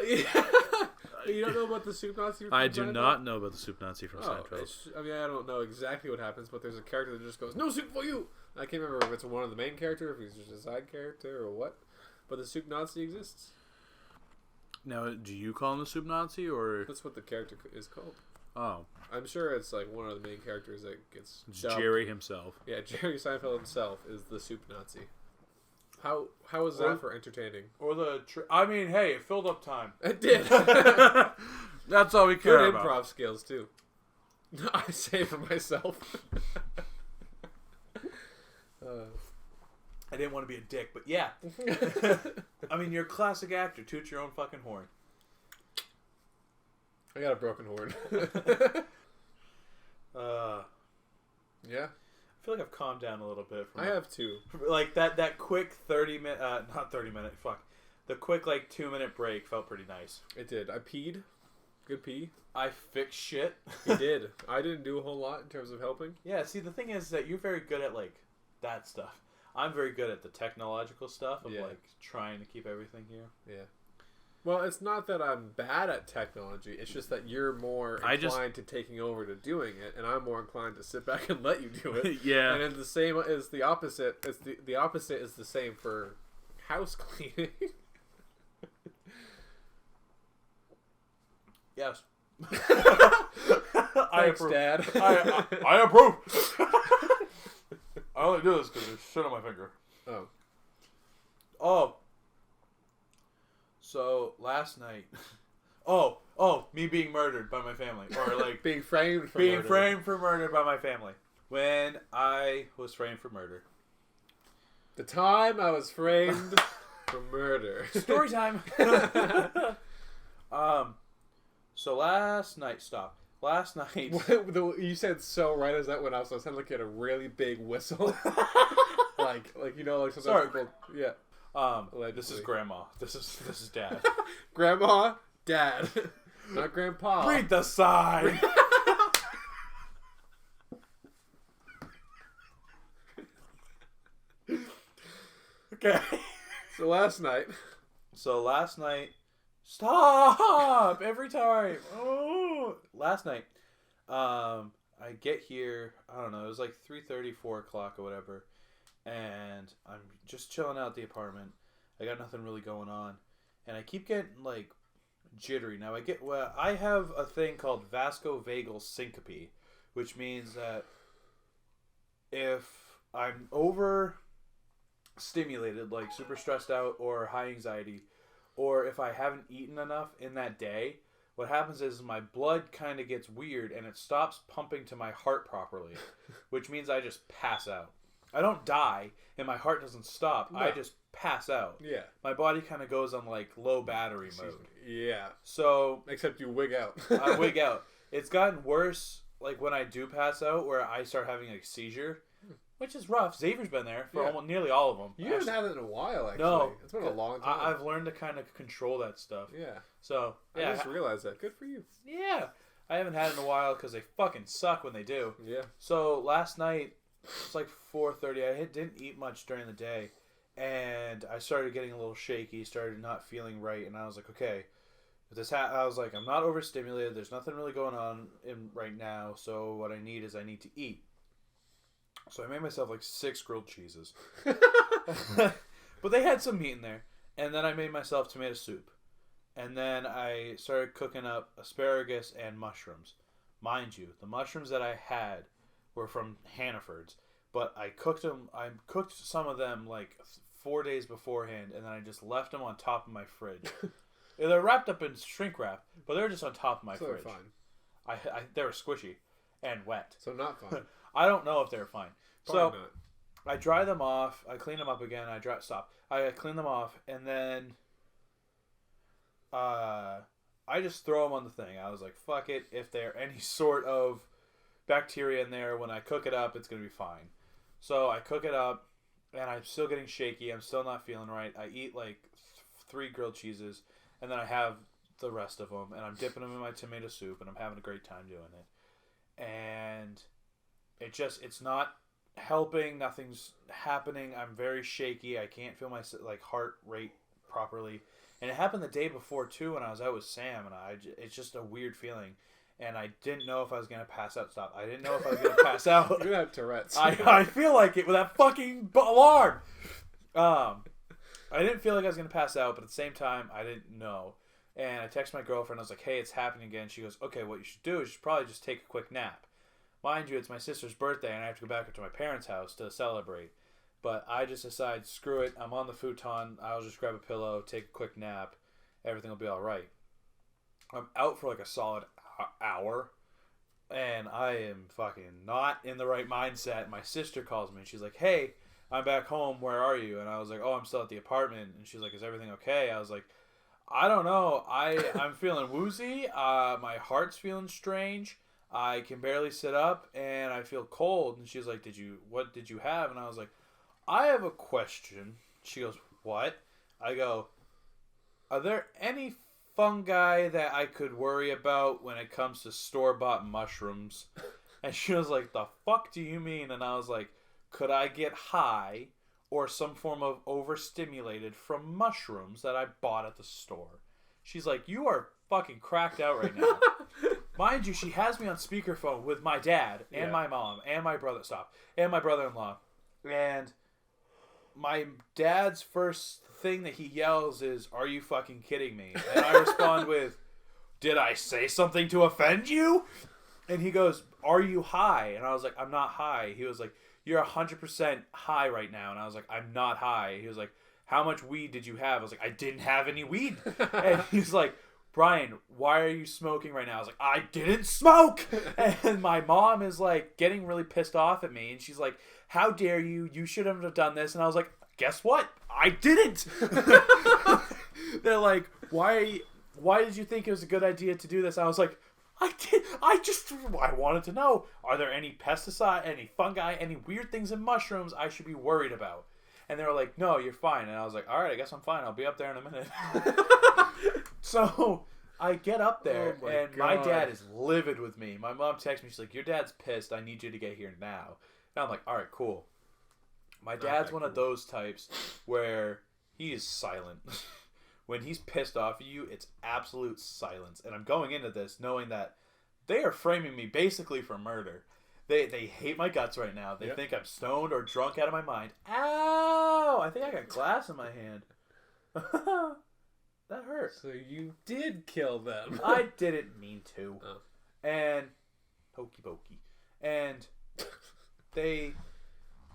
You don't know about the soup Nazi from I do Seinfeld? not know about the soup Nazi from Seinfeld. I mean, I don't know exactly what happens, but there's a character that just goes, "No soup for you!" I can't remember if it's one of the main character, if he's just a side character, or what. But the soup Nazi exists. Now, do you call him the soup Nazi, or That's what the character is called. oh, I'm sure it's like one of the main characters that gets it's dubbed. Jerry himself? Yeah, Jerry Seinfeld himself is the soup Nazi. How is that for entertaining? Or I mean, hey, it filled up time. It did. That's all we care Good about. improv skills too. I say for myself. I didn't want to be a dick, but yeah. I mean, you're a classic actor. Toot your own fucking horn. I got a broken horn. Yeah. I feel like I've calmed down a little bit. I have too. Like that quick 30-minute, not 30-minute, fuck. The quick 2-minute break felt pretty nice. It did. I peed Good pee. I fix shit. You did. I didn't do a whole lot in terms of helping. Yeah, see, the thing is that you're very good at, like, that stuff. I'm very good at the technological stuff of, like, trying to keep everything here. Yeah. Well, it's not that I'm bad at technology. It's just that you're more inclined to taking over to doing it, and I'm more inclined to sit back and let you do it. Yeah. And it's the same as the opposite. It's the opposite is the same for house cleaning. Yes. Thanks, Dad. I approve. I only do this because there's shit on my finger. Oh. So, last night... me being murdered by my family. Or, like... being framed for murder by my family. When I was framed for murder. The time I was framed for murder. Story time! So last night... Stop. Last night... You said so right as that went off, so it sounded like you had a really big whistle. like you know, like sometimes people... Yeah. This is Grandma. This is Dad. Grandma, Dad, not Grandpa. Read the sign. Okay. So last night. Stop every time. Oh, last night. I get here. I don't know. It was like 3:30, 4 o'clock or whatever. And I'm just chilling out at the apartment. I got nothing really going on, and I keep getting like jittery. Now I have a thing called vasovagal syncope, which means that if I'm overstimulated, like super stressed out or high anxiety, or if I haven't eaten enough in that day, what happens is my blood kind of gets weird and it stops pumping to my heart properly, which means I just pass out. I don't die, and my heart doesn't stop. No. I just pass out. Yeah. My body kind of goes on, like, low battery mode. Yeah. So... Except you wig out. I wig out. It's gotten worse, like, when I do pass out, where I start having a seizure, which is rough. Xavier's been there for almost, nearly all of them. You haven't had it in a while, actually. No. It's been a long time. I've learned to kind of control that stuff. Yeah. So, yeah. I just realized that. Good for you. Yeah. I haven't had it in a while because they fucking suck when they do. Yeah. So, last night... It's like 4:30. I didn't eat much during the day, and I started getting a little shaky. Started not feeling right, and I was like, okay, I was like, I'm not overstimulated. There's nothing really going on right now. So what I need to eat. So I made myself like 6 grilled cheeses, but they had some meat in there. And then I made myself tomato soup, and then I started cooking up asparagus and mushrooms. Mind you, the mushrooms that I had were from Hannaford's, but I cooked some of them like 4 days beforehand, and then I just left them on top of my fridge. They're wrapped up in shrink wrap, but they're just on top of my fridge. They're fine. They were squishy and wet. So not fine. I don't know if they're fine. Probably not. I dry them off. I clean them up again. I clean them off, and then I just throw them on the thing. I was like, fuck it. If there any sort of bacteria in there, when I cook it up, it's going to be fine. So I cook it up, and I'm still getting shaky. I'm still not feeling right. I eat like 3 grilled cheeses, and then I have the rest of them, and I'm dipping them in my tomato soup, and I'm having a great time doing it. And it's not helping. Nothing's happening. I'm very shaky. I can't feel my like heart rate properly. And it happened the day before too, when I was out with Sam, and it's just a weird feeling. And I didn't know if I was going to pass out. Stop. I didn't know if I was going to pass out. You're going to have Tourette's. I feel like it with that fucking alarm. I didn't feel like I was going to pass out, but at the same time, I didn't know. And I texted my girlfriend. I was like, hey, it's happening again. She goes, okay, what you should do is you should probably just take a quick nap. Mind you, it's my sister's birthday, and I have to go back up to my parents' house to celebrate. But I just decided, screw it. I'm on the futon. I'll just grab a pillow, take a quick nap. Everything will be all right. I'm out for like a solid hour, and I am fucking not in the right mindset. My sister calls me, and she's like, hey, I'm back home. Where are you? And I was like, oh, I'm still at the apartment. And she's like, is everything okay? I was like, I don't know. I'm feeling woozy. My heart's feeling strange. I can barely sit up, and I feel cold. And she's like, what did you have? And I was like, I have a question. She goes, what? I go, are there any fungi that I could worry about when it comes to store-bought mushrooms. And she was like, the fuck do you mean? And I was like, could I get high or some form of overstimulated from mushrooms that I bought at the store? She's like, you are fucking cracked out right now. Mind you, she has me on speakerphone with my dad and my mom and my brother. And my brother-in-law. And my dad's first thing that he yells is, are you fucking kidding me? And I respond with, did I say something to offend you? And he goes, are you high? And I was like, I'm not high. He was like, you're 100% high right now. And I was like, I'm not high. He was like, how much weed did you have? I was like, I didn't have any weed. And he's like, Brian, why are you smoking right now? I was like, I didn't smoke. And my mom is like getting really pissed off at me. And she's like, how dare you? You shouldn't have done this. And I was like, guess what? I didn't. They're like, why did you think it was a good idea to do this? I was like, I wanted to know, are there any pesticide, any fungi, any weird things in mushrooms I should be worried about? And they were like, no, you're fine. And I was like, all right, I guess I'm fine. I'll be up there in a minute. So I get up there, and my dad is livid with me. My mom texts me. She's like, your dad's pissed. I need you to get here now. And I'm like, all right, cool. My dad's one of those types where he is silent. When he's pissed off at you, it's absolute silence. And I'm going into this knowing that they are framing me basically for murder. They hate my guts right now. They think I'm stoned or drunk out of my mind. Ow! I think I got glass in my hand. That hurt. So you did kill them. I didn't mean to. Oh. And hokey pokey. And they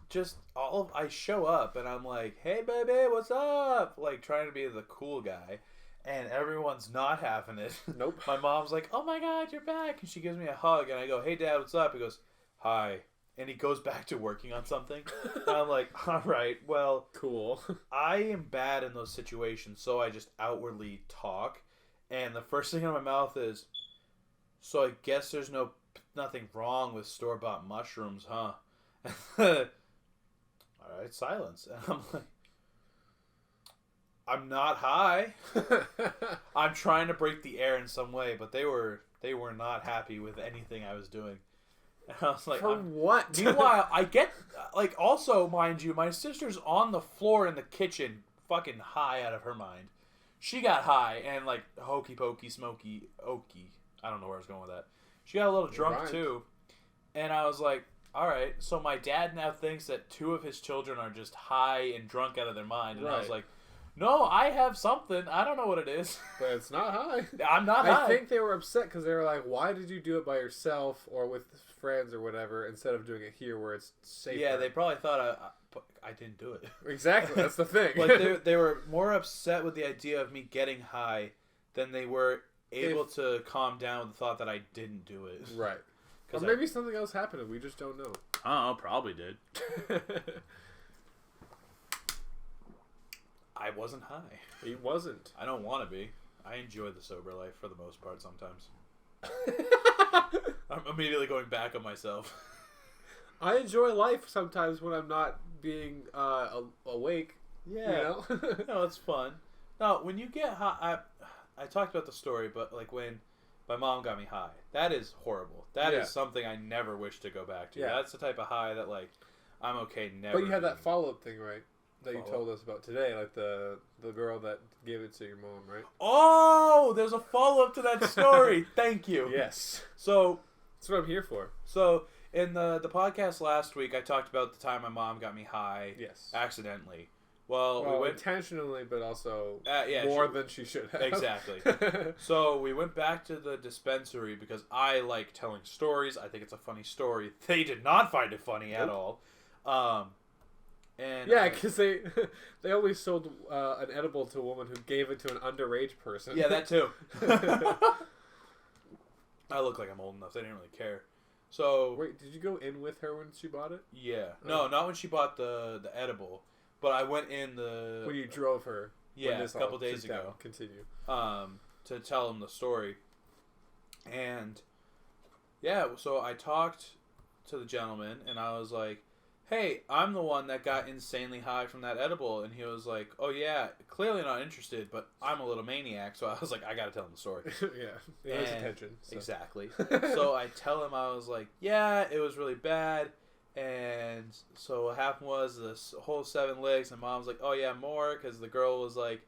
just I show up and I'm like, hey baby, what's up? Like trying to be the cool guy. And everyone's not having it. Nope. My mom's like, oh my god, you're back. And she gives me a hug and I go, hey dad, what's up? He goes, hi. And he goes back to working on something. And I'm like, all right, well, cool. I am bad in those situations, so I just outwardly talk. And the first thing out of my mouth is, so I guess there's nothing wrong with store-bought mushrooms, huh? All right, silence. And I'm like, I'm not high. I'm trying to break the air in some way, but they were not happy with anything I was doing. And I was like, for what? Meanwhile, I get, like, also, mind you, my sister's on the floor in the kitchen, fucking high out of her mind. She got high and, like, hokey pokey, smoky, oaky. I don't know where I was going with that. She got a little drunk, too. And I was like, all right, so my dad now thinks that two of his children are just high and drunk out of their mind. And I was like, no, I have something. I don't know what it is. But it's not high. I'm not high. I think they were upset because they were like, why did you do it by yourself or with friends or whatever instead of doing it here where it's safer? Yeah, they probably thought I didn't do it. Exactly, that's the thing. Like they were more upset with the idea of me getting high than they were able to calm down with the thought that I didn't do it. Right. Or maybe something else happened and we just don't know. Oh, probably did. I wasn't high. He wasn't. I don't want to be. I enjoy the sober life for the most part sometimes. I'm immediately going back on myself. I enjoy life sometimes when I'm not being awake. Yeah. You know? No, it's fun. No, when you get high, I talked about the story, but like when my mom got me high, that is horrible. That is something I never wish to go back to. Yeah. That's the type of high that like I'm okay never. But you had that follow-up thing, right? That you told us about today, like the girl that gave it to your mom, right? Oh, there's a follow-up to that story. Thank you. Yes. So that's what I'm here for. So in the podcast last week, I talked about the time my mom got me high. Yes. Accidentally. Well, we went intentionally, but also more than she should have. Exactly. So we went back to the dispensary because I like telling stories. I think it's a funny story. They did not find it funny at all. And because they only sold an edible to a woman who gave it to an underage person. Yeah, that too. I look like I'm old enough. They didn't really care. So wait, did you go in with her when she bought it? Yeah. No, not when she bought the edible. But I went in when you drove her. Yeah, a couple days ago. Continue. To tell him the story. And yeah, so I talked to the gentleman and I was like, hey, I'm the one that got insanely high from that edible. And he was like, oh, yeah, clearly not interested, but I'm a little maniac. So I was like, I got to tell him the story. Yeah. He has attention. So. Exactly. So I tell him, I was like, yeah, it was really bad. And so what happened was this whole 7 licks. And Mom's like, oh, yeah, more. Because the girl was like,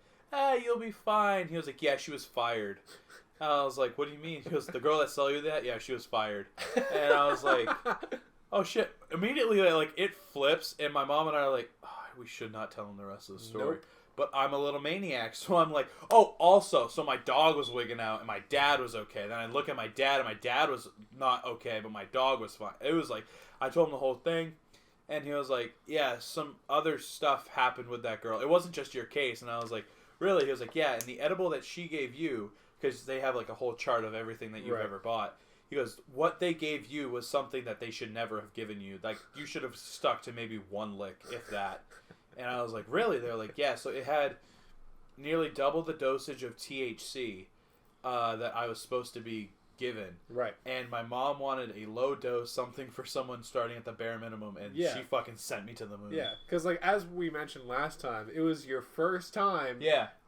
you'll be fine. He was like, yeah, she was fired. And I was like, what do you mean? He goes, the girl that sell you that? Yeah, she was fired. And I was like... Oh shit! Immediately, like it flips, and my mom and I are like, oh, "We should not tell him the rest of the story." Nope. But I'm a little maniac, so I'm like, "Oh, also, so my dog was wigging out, and my dad was okay." Then I look at my dad, and my dad was not okay, but my dog was fine. It was like I told him the whole thing, and he was like, "Yeah, some other stuff happened with that girl. It wasn't just your case." And I was like, "Really?" He was like, "Yeah." And the edible that she gave you, because they have like a whole chart of everything that you've ever bought. He goes, what they gave you was something that they should never have given you. Like, you should have stuck to maybe 1 lick, if that. And I was like, really? They're like, yeah. So it had nearly double the dosage of THC that I was supposed to be given. Right. And my mom wanted a low dose, something for someone starting at the bare minimum, and she fucking sent me to the moon. Yeah, because like as we mentioned last time, it was your first time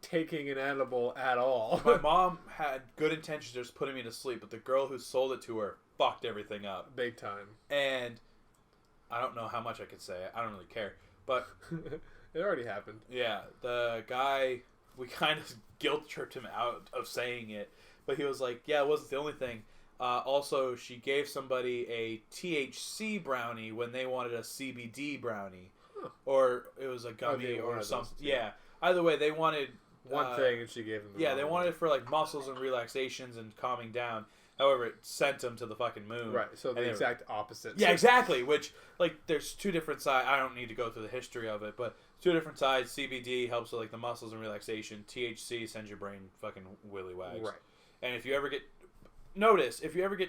taking an edible at all. My mom had good intentions of just putting me to sleep, but the girl who sold it to her fucked everything up. Big time. And I don't know how much I could say. I don't really care. But it already happened. Yeah, the guy, we kind of guilt tripped him out of saying it. But he was like, yeah, it wasn't the only thing. Also, she gave somebody a THC brownie when they wanted a CBD brownie. Huh. Or it was a gummy or something. Yeah. Either way, they wanted... one thing and she gave them they wanted it for like muscles and relaxations and calming down. However, it sent them to the fucking moon. Right, so the exact opposite. Yeah, exactly. Which, like, there's 2 different sides. I don't need to go through the history of it, but 2 different sides. CBD helps with like the muscles and relaxation. THC sends your brain fucking willy wags. Right. And if you ever get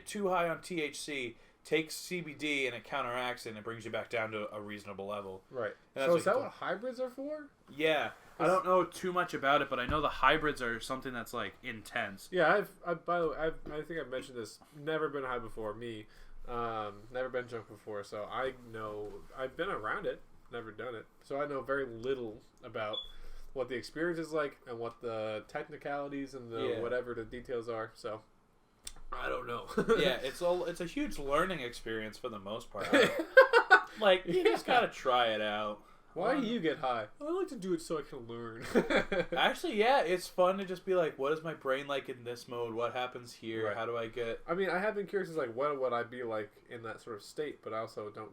too high on THC, take CBD and it counteracts it and it brings you back down to a reasonable level. Right. So is that what hybrids are for? Yeah. I don't know too much about it, but I know the hybrids are something that's like intense. Yeah, by the way, I think I've mentioned this. Never been high before. Me, never been drunk before, so I know I've been around it, never done it, so I know very little about what the experience is like and what the technicalities and the whatever the details are. So I don't know. Yeah, it's a huge learning experience for the most part. Like you just gotta try it out. Why do you get high? I like to do it so I can learn. Actually, yeah, it's fun to just be like, what is my brain like in this mode? What happens here? Right. How do I get... I mean, I have been curious as like, what would I be like in that sort of state? But I also don't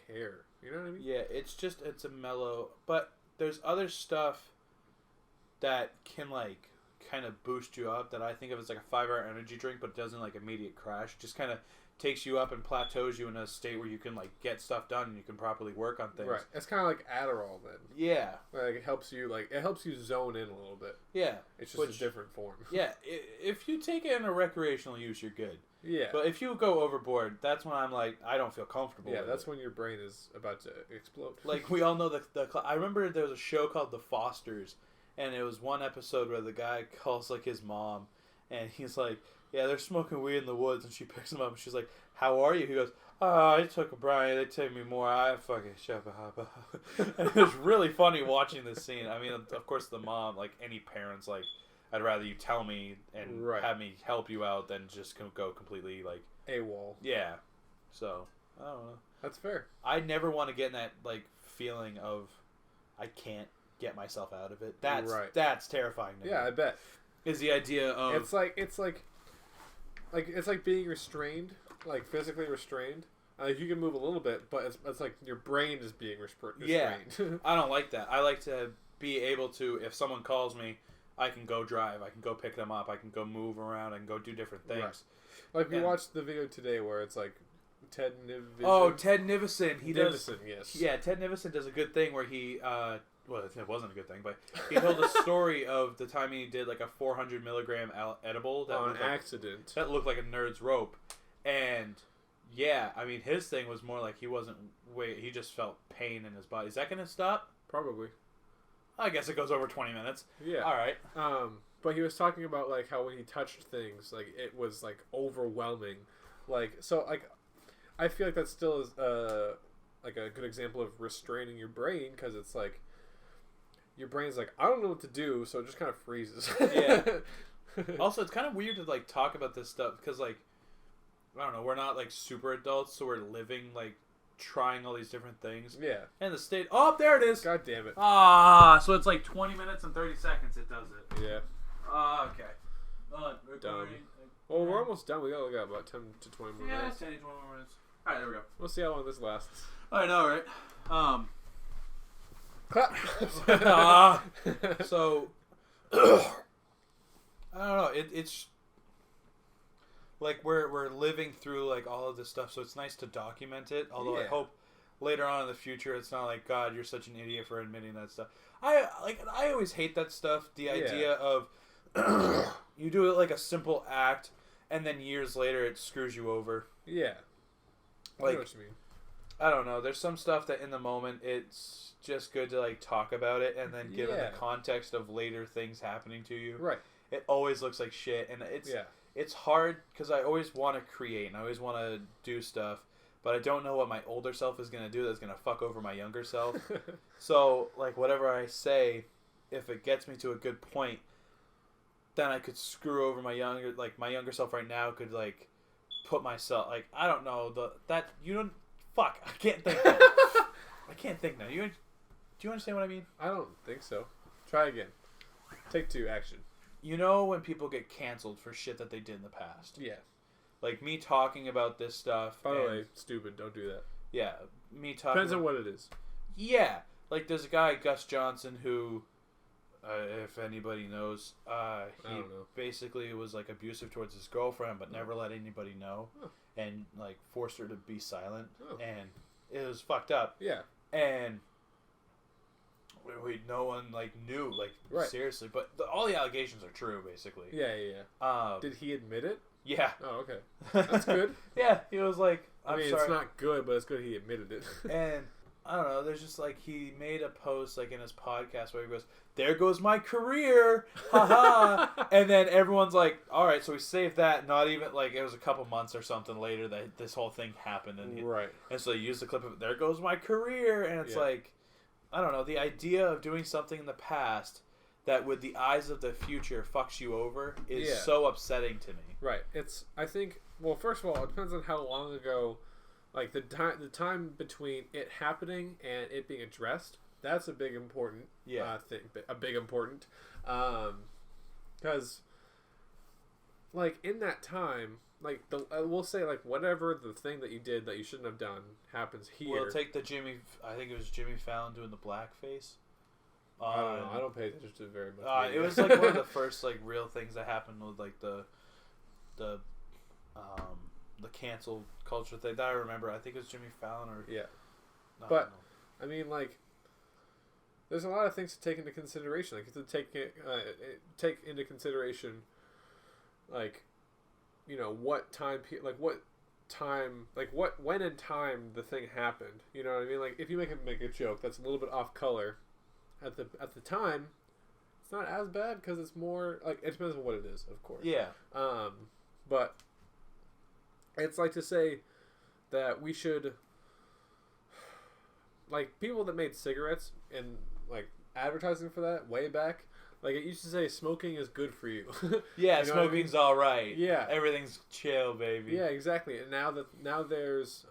care. You know what I mean? Yeah, it's a mellow... But there's other stuff that can like kind of boost you up that I think of as like a 5-hour energy drink, but it doesn't like immediate crash. It just kind of takes you up and plateaus you in a state where you can like get stuff done and you can properly work on things. Right. It's kind of like Adderall then. Yeah. Like it helps you zone in a little bit. Yeah. It's just a different form. Yeah. If you take it in a recreational use, you're good. Yeah. But if you go overboard, that's when I'm like, I don't feel comfortable. Yeah, with that's it. when your brain is about to explode. Like we all know I remember there was a show called The Fosters, and it was one episode where the guy calls like his mom, and he's like, yeah, they're smoking weed in the woods, and she picks him up, and she's like, how are you? He goes, oh, I took a brownie, they take me more, I fucking shut up. And it was really funny watching this scene. I mean, of course the mom, like any parents, like, I'd rather you tell me and have me help you out than just go completely, like... AWOL. Yeah. So, I don't know. That's fair. I never want to get in that, like, feeling of I can't get myself out of it. That's terrifying to me. Yeah, I bet. Is the idea of... It's like being restrained, like physically restrained. Like you can move a little bit, but it's like your brain is being restrained. Yeah, I don't like that. I like to be able to, if someone calls me, I can go drive, I can go pick them up, I can go move around, I can go do different things. Right. Like we watched the video today where it's like Ted Nivison. Oh, Ted Nivison. Yes. Yeah, Ted Nivison does a good thing where he... well, it wasn't a good thing, but he told a story of the time he did like a 400 milligram edible that on accident. That looked like a nerd's rope, and yeah, I mean his thing was more like he just felt pain in his body. Is that gonna stop? Probably. I guess it goes over 20 minutes. Yeah. All right. But he was talking about like how when he touched things, like it was like overwhelming, like so like I feel like that still is like a good example of restraining your brain, because it's like your brain's like, I don't know what to do, so it just kind of freezes. Yeah. Also, it's kind of weird to like talk about this stuff because like I don't know, we're not like super adults, so we're living like trying all these different things. Yeah. And the state. Oh, there it is. God damn it. So it's like 20 minutes and 30 seconds. It does it. Yeah. Okay. Done. Well, we're almost done. We got about 10 to 20 more minutes. 10 to 20 more minutes. All right, there we go. We'll see how long this lasts. I know, right? Clap. So I don't know. It's like we're living through like all of this stuff, so it's nice to document it. Although I hope later on in the future, it's not like, God, you're such an idiot for admitting that stuff. I always hate that stuff. The idea of you do it like a simple act, and then years later it screws you over. Yeah. Like, I know what you mean. I don't know. There's some stuff that in the moment it's just good to like talk about it, and then given the context of later things happening to you, right? It always looks like shit, and it's hard because I always want to create and I always want to do stuff, but I don't know what my older self is gonna do that's gonna fuck over my younger self. So like whatever I say, if it gets me to a good point, then I could screw over my younger self right now could like put myself like I don't know fuck I can't think now. I can't think now. Do you understand what I mean? I don't think so. Try again. Take 2, action. You know when people get canceled for shit that they did in the past? Yeah. Like me talking about this stuff. By the way, stupid. Don't do that. Yeah. Me talking. Depends on what it is. Yeah. Like there's a guy, Gus Johnson, who, if anybody knows, he basically was like abusive towards his girlfriend, but never let anybody know, and like forced her to be silent, and it was fucked up. Yeah. And no one like knew, like seriously, but all the allegations are true, basically. Yeah. Did he admit it? Yeah. Oh, okay. That's good. Yeah, he was like, I mean, sorry. It's not good, but it's good he admitted it. And I don't know, there's just like, he made a post like in his podcast where he goes, there goes my career, haha. And then everyone's like, all right, so we saved that. Not even like, it was a couple months or something later that this whole thing happened, and and so they used the clip of there goes my career, and it's like, I don't know, the idea of doing something in the past that with the eyes of the future fucks you over is so upsetting to me. Right. It's, I think, well, first of all, it depends on how long ago, like the time between it happening and it being addressed. That's a big important thing. A big important, because like in that time, like we'll say like whatever the thing that you did that you shouldn't have done happens here. We'll take the I think it was Jimmy Fallon doing the blackface. I don't know. I don't pay attention to it very much. It was like one of the first like real things that happened with like the cancel culture thing that I remember. I think it was Jimmy Fallon or but I mean like there's a lot of things to take into consideration. Like to take into consideration like what time when in time the thing happened. You know what I mean? Like if you make a joke that's a little bit off color at the time, it's not as bad because it's more like it depends on what it is, of course. Yeah. But it's like to say that we should like people that made cigarettes and like advertising for that way back. Like it used to say smoking is good for you. Yeah, you know smoking's all right. Yeah, everything's chill, baby. Yeah, exactly. And now there's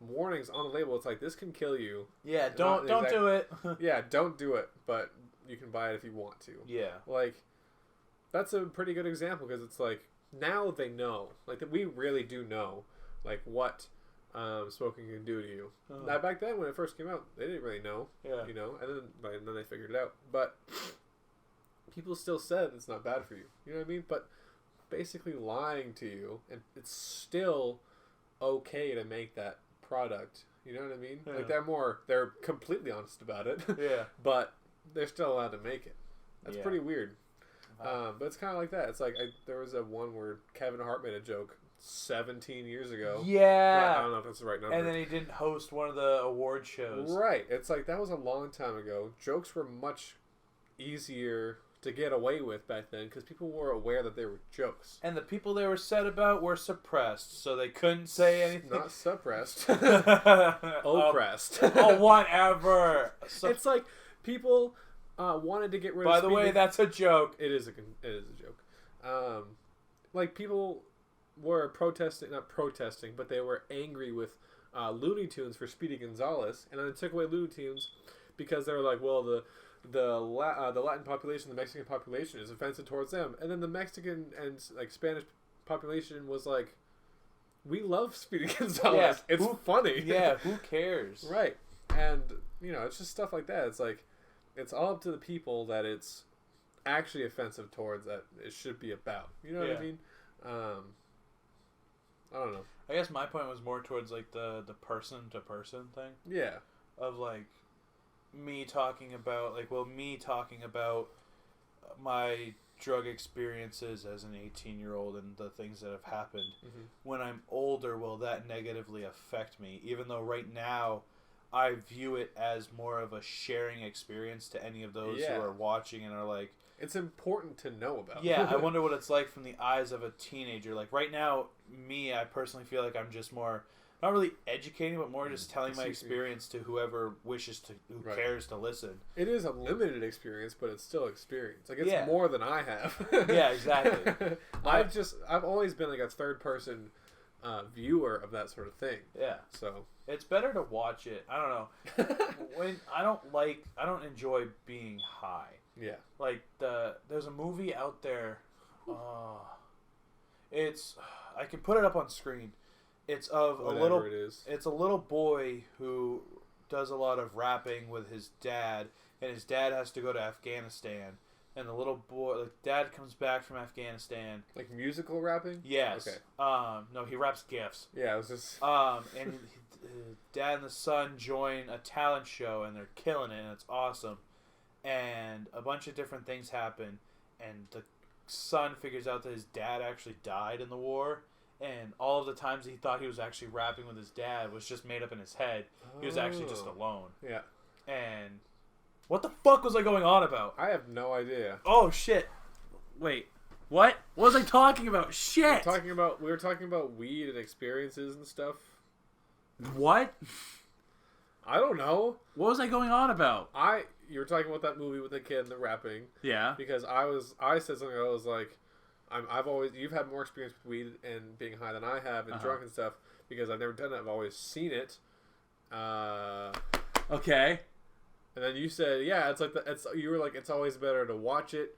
warnings on the label. It's like this can kill you. Yeah, don't do it. Yeah, don't do it. But you can buy it if you want to. Yeah, like that's a pretty good example because it's like now they know, like that we really do know, like what smoking can do to you. Now back then when it first came out, they didn't really know. Yeah, and then they figured it out. But people still said it's not bad for you. You know what I mean? But basically lying to you, and it's still okay to make that product. You know what I mean? Yeah. Like they're completely honest about it. Yeah. But they're still allowed to make it. That's pretty weird. Wow. But it's kind of like that. It's like there was a one where Kevin Hart made a joke 17 years ago. Yeah. I don't know if that's the right number. And then he didn't host one of the award shows. Right. It's like that was a long time ago. Jokes were much easier to get away with back then because people were aware that they were jokes. And the people they were said about were suppressed, so they couldn't say anything. Not suppressed. Oppressed. Oh, whatever. It's like people wanted to get rid of By the way, that's a joke. It is a joke. Like people were not protesting, but they were angry with Looney Tunes for Speedy Gonzales, and then they took away Looney Tunes because they were like, well, the Latin population, the Mexican population is offensive towards them, and then the Mexican and like Spanish population was like, we love Speedy Gonzales. Yeah, it's funny. Yeah, who cares? Right. And it's just stuff like that. It's like it's all up to the people that it's actually offensive towards that it should be about. You know what I mean? I don't know. I guess my point was more towards like the person to person thing. Yeah. Of like me talking about my drug experiences as an 18-year-old and the things that have happened. Mm-hmm. When I'm older, will that negatively affect me? Even though right now I view it as more of a sharing experience to any of those who are watching and are like, it's important to know about. Yeah, I wonder what it's like from the eyes of a teenager. Like right now, I personally feel like I'm just more, not really educating, but more just telling my experience to whoever cares to listen. It is a limited experience, but it's still experience. Like it's more than I have. Yeah, exactly. I've always been like a third person viewer of that sort of thing. Yeah. So it's better to watch it. I don't know. I don't enjoy being high. Yeah. Like there's a movie out there. I can put it up on screen. It's of It's a little boy who does a lot of rapping with his dad, and his dad has to go to Afghanistan. And the little boy, dad comes back from Afghanistan. Like musical rapping? Yes. Okay. No, he raps GIFs. Yeah, it was just. And dad and the son join a talent show, and they're killing it, and it's awesome. And a bunch of different things happen, and the son figures out that his dad actually died in the war, and all of the times he thought he was actually rapping with his dad was just made up in his head. He was actually just alone. Yeah. And what the fuck was I going on about? I have no idea. Oh shit! Wait, what? What was I talking about? Shit! We were talking about weed and experiences and stuff. What? I don't know. What was I going on about? You were talking about that movie with the kid and the rapping. Yeah. Because I said something. I was like, you've had more experience with weed and being high than I have and drunk and stuff because I've never done it. I've always seen it. Okay. And then you said, yeah, you were like, it's always better to watch it.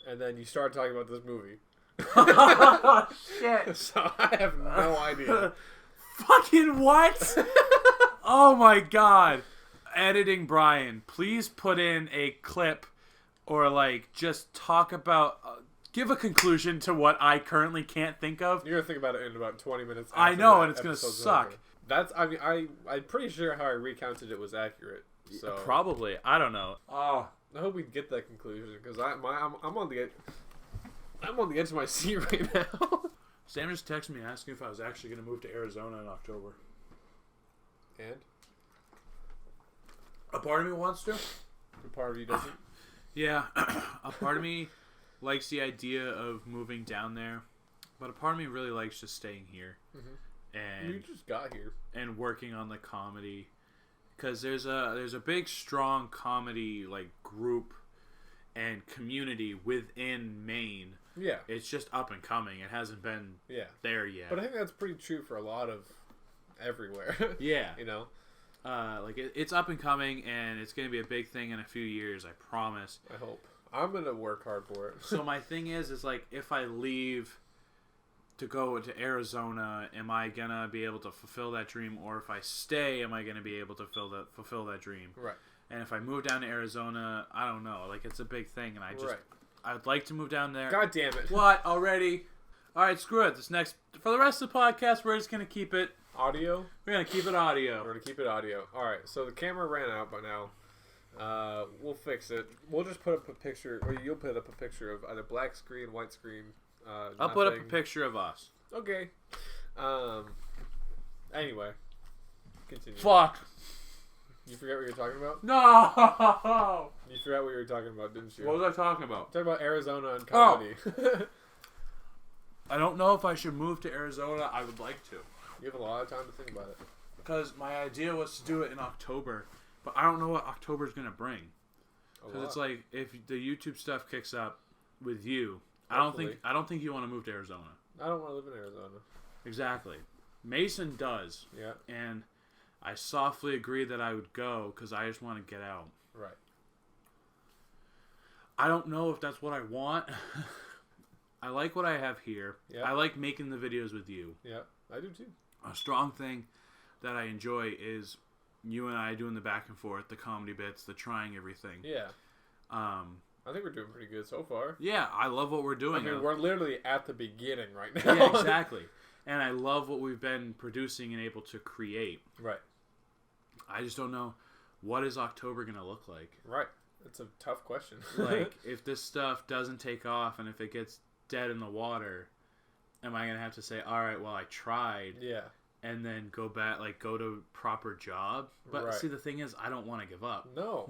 And then you started talking about this movie. Oh, shit. So I have no idea. Fucking what? Oh my god. Editing Brian, please put in a clip or just talk about give a conclusion to what I currently can't think of. You're gonna think about it in about 20 minutes. I know, and it's gonna suck. I'm pretty sure how I recounted it was accurate. So probably, I don't know. I hope we get that conclusion because I'm on the edge. I'm on the edge of my seat right now. Sam just texted me asking if I was actually gonna move to Arizona in October. And a part of me wants to. A part of you doesn't. Yeah, a part of me likes the idea of moving down there, but a part of me really likes just staying here. Mm-hmm. And you just got here and working on the comedy, because there's a big strong comedy group and community within Maine. Yeah, it's just up and coming. It hasn't been there yet. But I think that's pretty true for a lot of everywhere. Yeah, you know. It's up and coming, and it's going to be a big thing in a few years, I promise. I hope. I'm going to work hard for it. So my thing is if I leave to go to Arizona, am I going to be able to fulfill that dream? Or if I stay, am I going to be able to fulfill that dream? Right. And if I move down to Arizona, I don't know. It's a big thing, and I'd like to move down there. God damn it. What? Already? All right, screw it. For the rest of the podcast, we're just going to keep it audio. We're going to keep it audio. We're going to keep it audio. All right, so the camera ran out by now. We'll fix it. We'll just put up a picture, or you'll put up a picture of either black screen, white screen. I'll put up a picture of us. Okay. Anyway, continue. Fuck. You forget what you were talking about? No! You forgot what you were talking about, didn't you? What was I talking about? Talking about Arizona and comedy. I don't know if I should move to Arizona. I would like to. You have a lot of time to think about it. Because my idea was to do it in October, but I don't know what October's going to bring. Because it's like, if the YouTube stuff kicks up with you, Hopefully. I don't think you want to move to Arizona. I don't want to live in Arizona. Exactly. Mason does. Yeah. And I softly agreed that I would go because I just want to get out. Right. I don't know if that's what I want. I like what I have here. Yeah. I like making the videos with you. Yeah, I do too. A strong thing that I enjoy is you and I doing the back and forth, the comedy bits, the trying everything. Yeah. I think we're doing pretty good so far. Yeah, I love what we're doing. I mean, we're literally at the beginning right now. Yeah, exactly. And I love what we've been producing and able to create. Right. I just don't know, what is October going to look like? Right. It's a tough question. Like, if this stuff doesn't take off and if it gets dead in the water, am I going to have to say, all right, well, I tried. Yeah. And then go back, like, go to proper job? But right. see, the thing is, I don't want to give up. No.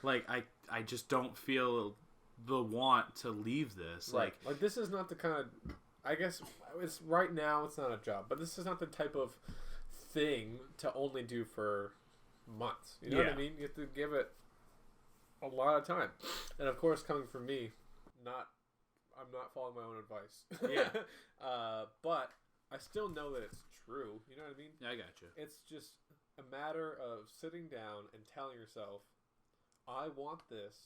Like, I just don't feel the want to leave this. Right. Like, this is not the kind of, I guess, it's right now it's not a job, but this is not the type of thing to only do for months. You know what I mean? You have to give it a lot of time. And of course, coming from me, I'm not following my own advice. Yeah. But I still know that it's true. You know what I mean? Yeah, I got you. It's just a matter of sitting down and telling yourself, I want this,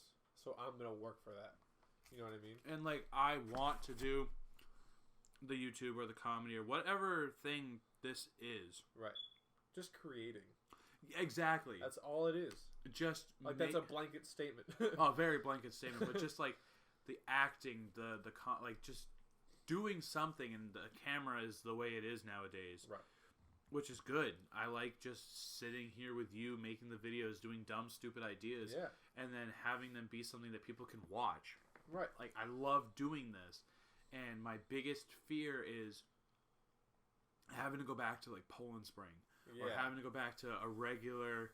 so I'm going to work for that. You know what I mean? And, like, I want to do the YouTube or the comedy or whatever thing this is. Right. Just creating. Exactly. That's all it is. Just like, that's a blanket statement. Oh, very blanket statement. But just, like, the acting, like, just doing something, and the camera is the way it is nowadays. Right. Which is good. I like just sitting here with you, making the videos, doing dumb, stupid ideas. Yeah. And then having them be something that people can watch. Right. Like, I love doing this. And my biggest fear is having to go back to, like, Poland Spring. Yeah. Or having to go back to a regular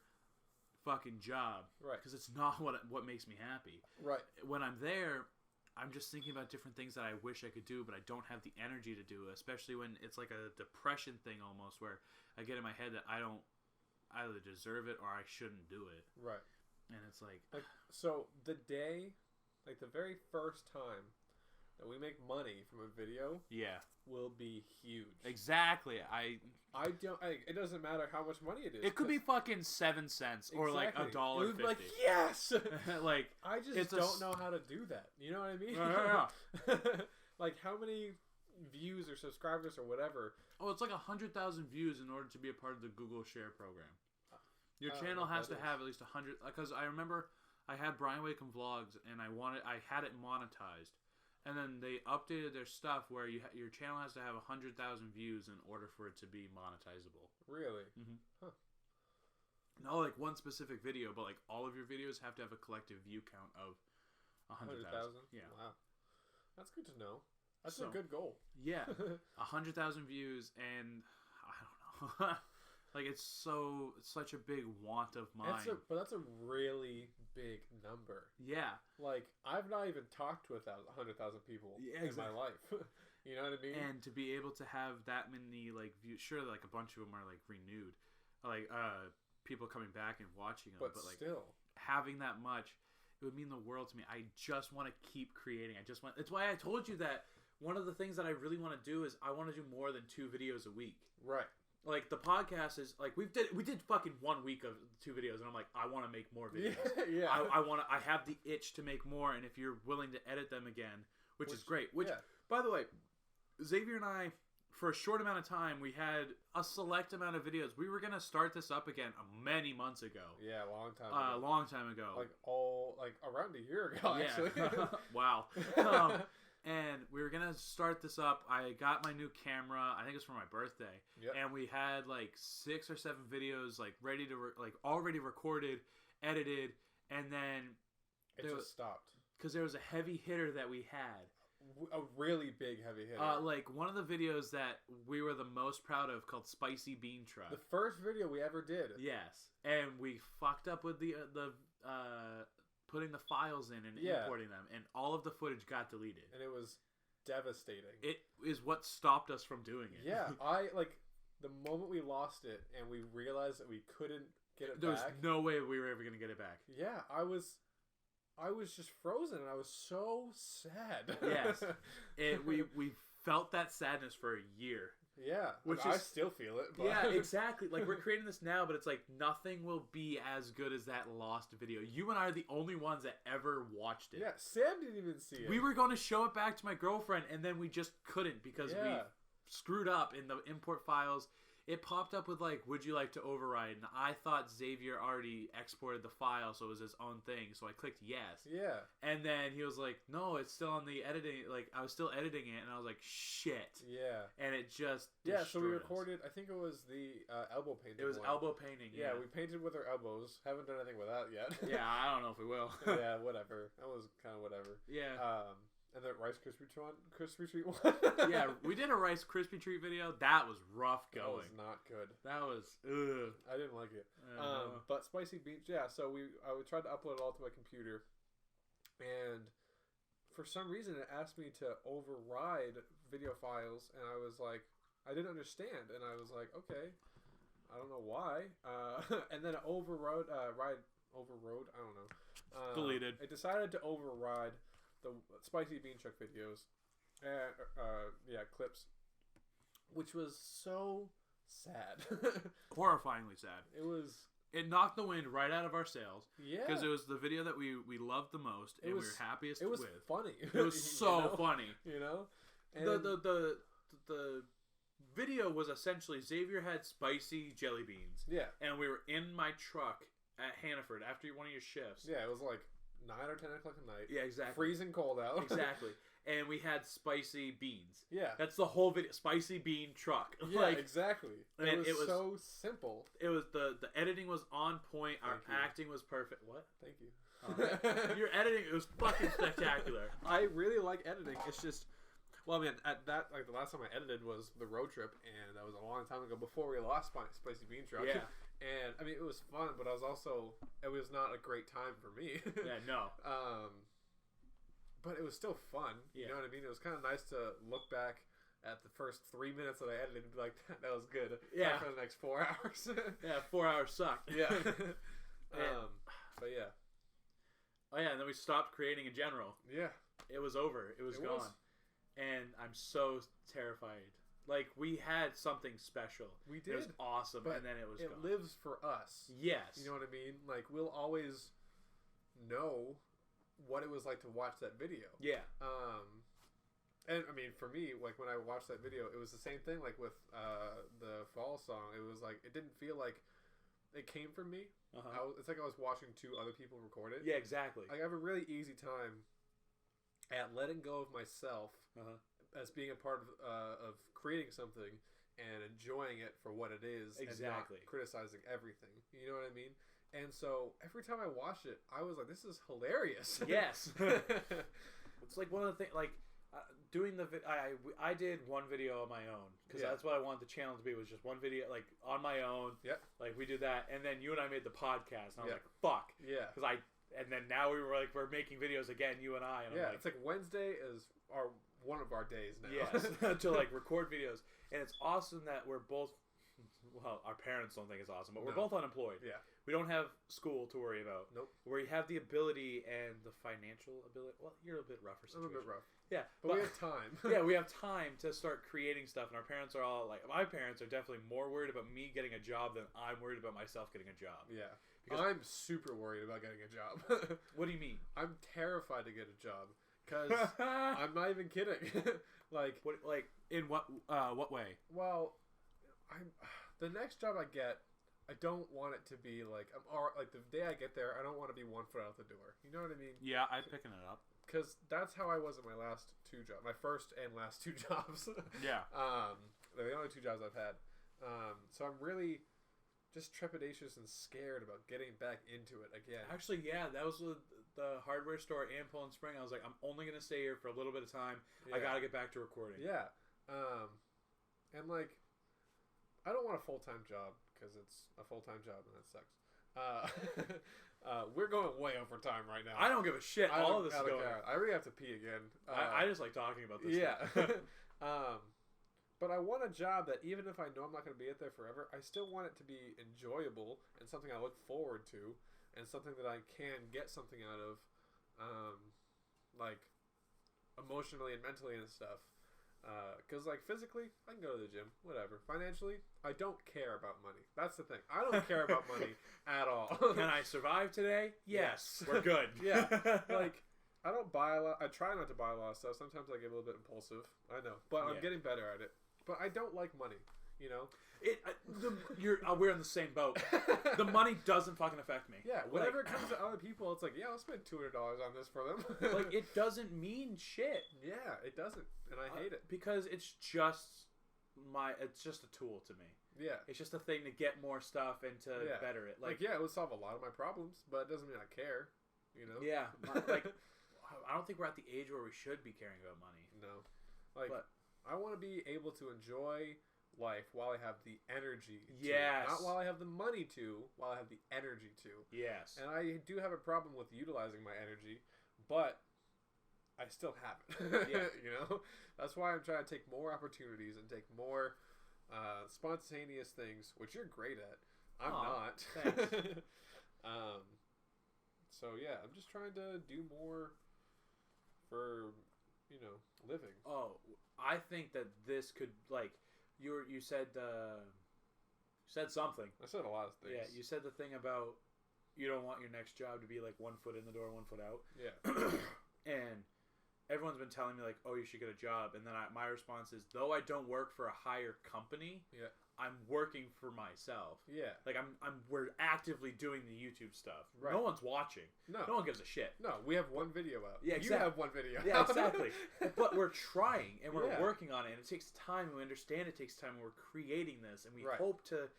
fucking job. Right. Because it's not what makes me happy. Right. When I'm there, I'm just thinking about different things that I wish I could do, but I don't have the energy to do, especially when it's like a depression thing almost, where I get in my head that I don't either deserve it or I shouldn't do it. Right. And it's like so the day, like the very first time that we make money from a video, will be huge. Exactly. It doesn't matter how much money it is. It could be fucking 7 cents or like $1.50. It would be like, yes. Like, I just don't know how to do that. You know what I mean? Yeah. Like, how many views or subscribers or whatever? Oh, it's like 100,000 views in order to be a part of the Google Share program. Your channel has to have at least 100. Because I remember I had Brian Wakem vlogs and I had it monetized. And then they updated their stuff where your channel has to have 100,000 views in order for it to be monetizable. Really? Mm-hmm. Huh. Not like one specific video, but like all of your videos have to have a collective view count of 100,000. Yeah. Wow. That's good to know. That's a good goal. Yeah. 100,000 views, and I don't know. Like, it's such a big want of mine. But that's a really big number. Yeah. Like, I've not even talked to 100,000 people in my life. You know what I mean? And to be able to have that many, like, views, sure, like, a bunch of them are, like, renewed. Like, people coming back and watching them. But like, still. Having that much, it would mean the world to me. I just want to keep creating. It's why I told you that one of the things that I really want to do is I want to do more than 2 videos a week. Right. Like, the podcast is, like, we did fucking 1 week of 2 videos, and I'm like, I want to make more videos. Yeah. I have the itch to make more, and if you're willing to edit them again, which is great. By the way, Xavier and I, for a short amount of time, we had a select amount of videos. We were going to start this up again many months ago. Yeah, a long time ago. Like around a year ago, actually. Yeah. Wow. And we were going to start this up. I got my new camera. I think it was for my birthday. Yep. And we had like 6 or 7 videos like ready to already recorded, edited, and then it just stopped. Because there was a heavy hitter that we had a really big heavy hitter. Like one of the videos that we were the most proud of called Spicy Bean Truck. The first video we ever did. Yes. And we fucked up with the putting the files in and importing them, and all of the footage got deleted. And it was devastating. It is what stopped us from doing it. Yeah, the moment we lost it and we realized that we couldn't get it there back. There was no way we were ever going to get it back. Yeah, I was just frozen and I was so sad. Yes. We felt that sadness for a year. Yeah, I still feel it. But... Yeah, exactly. Like, we're creating this now, but it's like nothing will be as good as that lost video. You and I are the only ones that ever watched it. Yeah, Sam didn't even see it. We were going to show it back to my girlfriend, and then we just couldn't because we screwed up in the import files. It popped up with, like, would you like to override? And I thought Xavier already exported the file, so it was his own thing. So I clicked yes. Yeah. And then he was like, no, it's still on the editing. Like, I was still editing it, and I was like, shit. Yeah. And it just so we recorded, I think it was the elbow painting. It was elbow painting, yeah. We painted with our elbows. Haven't done anything with that yet. Yeah, I don't know if we will. Yeah, whatever. That was kind of whatever. Yeah. And the Rice Krispie Treat one. Yeah, we did a Rice Krispie Treat video. That was rough going. That was not good. That was, ugh. I didn't like it. But Spicy Beans, so I tried to upload it all to my computer. And for some reason, it asked me to override video files. And I was like, I didn't understand. And I was like, okay, I don't know why. And then it overrode, I don't know. Deleted. It decided to override the Spicy Bean Truck videos, clips, which was so sad. Horrifyingly sad. It knocked the wind right out of our sails. Yeah. Because it was the video that we loved the most and we were happiest with. It was funny. It was so funny. You know? And the video was essentially Xavier had spicy jelly beans. Yeah. And we were in my truck at Hannaford after one of your shifts. Yeah, it was like 9 or 10 o'clock at night. Yeah, exactly. Freezing cold out. Exactly. And we had spicy beans. Yeah. That's the whole video. Spicy bean truck. Yeah, exactly. And it was so simple. It was the editing was on point. Our acting was perfect. What? Thank you. Your editing, it was fucking spectacular. I really like editing. It's just... Well, I mean, at that, like, the last time I edited was the road trip, and that was a long time ago before we lost Spicy Bean Truck. Yeah. And, I mean, it was fun, but it was not a great time for me. Yeah, no. But it was still fun. Yeah. You know what I mean? It was kind of nice to look back at the first 3 minutes that I edited and be like, that was good. Yeah. For the next 4 hours. Yeah, 4 hours sucked. Yeah. But yeah. Oh, yeah, and then we stopped creating in general. Yeah. It was over. It was gone. And I'm so terrified. Like, we had something special. We did. It was awesome, and then it was gone. It lives for us. Yes. You know what I mean? Like, we'll always know what it was like to watch that video. Yeah. And, I mean, for me, like, when I watched that video, it was the same thing, like, with the fall song. It was like, it didn't feel like it came from me. It's like I was watching 2 other people record it. Yeah, exactly. Like, I have a really easy time at letting go of myself as being a part of creating something and enjoying it for what it is, exactly, and not criticizing everything. You know what I mean? And so every time I watched it, I was like, "This is hilarious." Yes, it's like one of the things. Like doing I did one video on my own because that's what I wanted the channel to be, was just one video, like on my own. Yep. Like we did that, and then you and I made the podcast, and I was like, "Fuck." Yeah. Because and then now we're making videos again, you and I. And yeah, I'm like, it's like Wednesday is one of our days now. Yes, to like record videos, and it's awesome that we're both. Well, our parents don't think it's awesome, but we're both unemployed. Yeah, we don't have school to worry about. Nope. Where you have the ability and the financial ability. Well, you're a bit rougher situation. I'm a bit rough. Yeah, but we have time. Yeah, we have time to start creating stuff, and our parents are all like, my parents are definitely more worried about me getting a job than I'm worried about myself getting a job. Yeah. Because I'm super worried about getting a job. What do you mean? I'm terrified to get a job because I'm not even kidding. Like in what way? Well, the next job I get, I don't want it to be like the day I get there. I don't want to be 1 foot out the door. You know what I mean? Yeah, I'm picking it up because that's how I was at my last 2 jobs, my first and last 2 jobs. Yeah. They're the only 2 jobs I've had. So I'm really just trepidatious and scared about getting back into it again. Actually, yeah, that was the hardware store and Poland Spring, I was like, I'm only gonna stay here for a little bit of time. Yeah. I gotta get back to recording. Yeah. And like, I don't want a full-time job because it's a full-time job and that sucks. We're going way over time right now. I don't give a shit. All of this is going. I really have to pee again. I just like talking about this. Yeah. Stuff. But I want a job that even if I know I'm not going to be at there forever, I still want it to be enjoyable and something I look forward to and something that I can get something out of, like emotionally and mentally and stuff. Because like physically, I can go to the gym, whatever. Financially, I don't care about money. That's the thing. I don't care about money at all. Can I survive today? Yes. We're good. Yeah. Like, I don't buy a lot. I try not to buy a lot of stuff. Sometimes I get a little bit impulsive. I know, but I'm getting better at it. But I don't like money. You know, we're in the same boat. The money doesn't fucking affect me. Yeah, whenever it comes to other people, it's like, yeah, I'll spend $200 on this for them. Like, it doesn't mean shit. Yeah, it doesn't, and I hate it because it's just a tool to me. Yeah, it's just a thing to get more stuff and to better it. Like, yeah, it would solve a lot of my problems, but it doesn't mean I care. You know? Yeah, like, I don't think we're at the age where we should be caring about money. No, like, I want to be able to enjoy life while I have the energy to. Yes. Not while I have the money to, while I have the energy to. Yes. And I do have a problem with utilizing my energy, but I still have it. Yeah. You know? That's why I'm trying to take more opportunities and take more spontaneous things, which you're great at. I'm not. Thanks. So yeah, I'm just trying to do more for, living. Oh, I think that this could, like, you said something. I said a lot of things. Yeah, you said the thing about you don't want your next job to be like 1 foot in the door, 1 foot out. Yeah. And everyone's been telling me like, oh, you should get a job, and then my response is, though I don't work for a higher company, I'm working for myself. Yeah. Like we're actively doing the YouTube stuff. Right. No one's watching. No one gives a shit. No, we have one video out. Yeah, exactly. You have one video. Yeah, exactly. But we're trying and we're working on it, and it takes time. And we understand it takes time. And we're creating this, and we hope to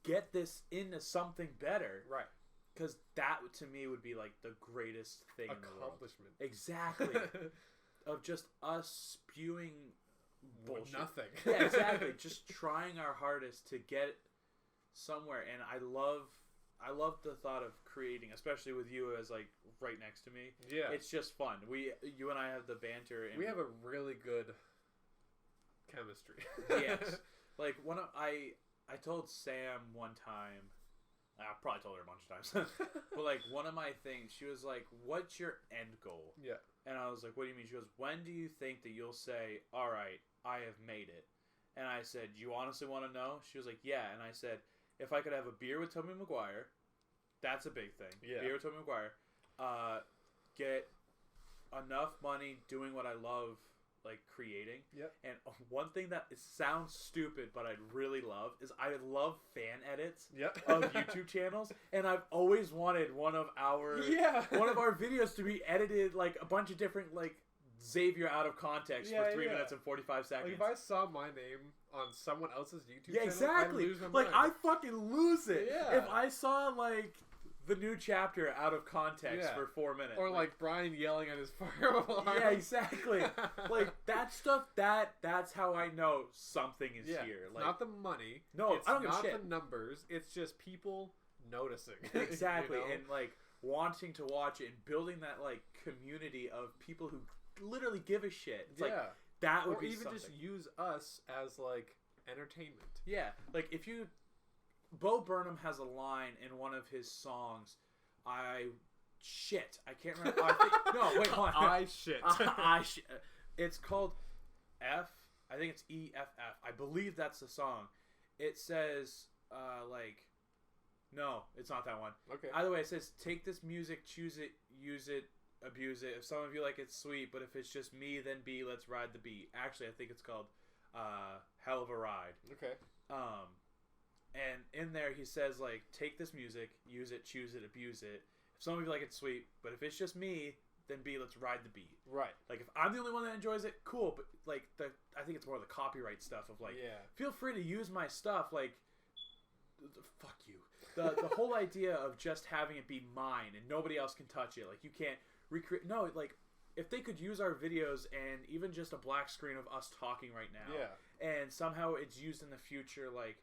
get this into something better. Right. Because that to me would be like the greatest thing in the world. Accomplishment. Exactly. Of just us spewing bullshit. Nothing. Yeah, exactly. Just trying our hardest to get somewhere, and I love the thought of creating, especially with you as like right next to me. Yeah, it's just fun. You and I have the banter, and we have a really good chemistry. Yes, like I told Sam one time. I probably told her a bunch of times, but like one of my things, she was like, "What's your end goal?" Yeah, and I was like, "What do you mean?" She goes, "When do you think that you'll say, all right, I have made it?" And I said, "You honestly want to know?" She was like, "Yeah." And I said, "If I could have a beer with Tobey Maguire, that's a big thing. Yeah. Beer with Tobey Maguire. Get enough money doing what I love, like creating." Yep. And one thing that sounds stupid, but I'd really love is I love fan edits of YouTube channels, and I've always wanted one of our videos to be edited like a bunch of different like Xavier out of context for 3 minutes and 45 seconds. Like if I saw my name on someone else's YouTube channel, exactly. I'd lose my like mind. I fucking lose it. Yeah. If I saw like the new chapter out of context for 4 minutes, or like Brian yelling at his fire alarm. Yeah, exactly. Like that stuff. That's how I know something is here. Like, not the money. No, it's I don't give a not shit. the numbers. It's just people noticing. Exactly, and like wanting to watch it and building that like community of people who literally give a shit. It's like that would be even something. just use us as like entertainment. Yeah, like if you. Bo Burnham has a line in one of his songs. I can't remember. Wait, hold on. It's called F. I think it's EFF. I believe that's the song. It says, no, it's not that one. Okay. Either way, it says, take this music, choose it, use it, abuse it. If some of you like it, sweet. But if it's just me, then B, let's ride the beat. Actually, I think it's called Hell of a Ride. Okay. And in there he says, like, take this music, use it, choose it, abuse it. If some of you like it, sweet. But if it's just me, then B, let's ride the beat. Right. Like, if I'm the only one that enjoys it, cool. But, like, I think it's more the copyright stuff of, like, feel free to use my stuff. Like, fuck you. the whole idea of just having it be mine and nobody else can touch it. Like, you can't recreate. No, like, if they could use our videos and even just a black screen of us talking right now, and somehow it's used in the future, like,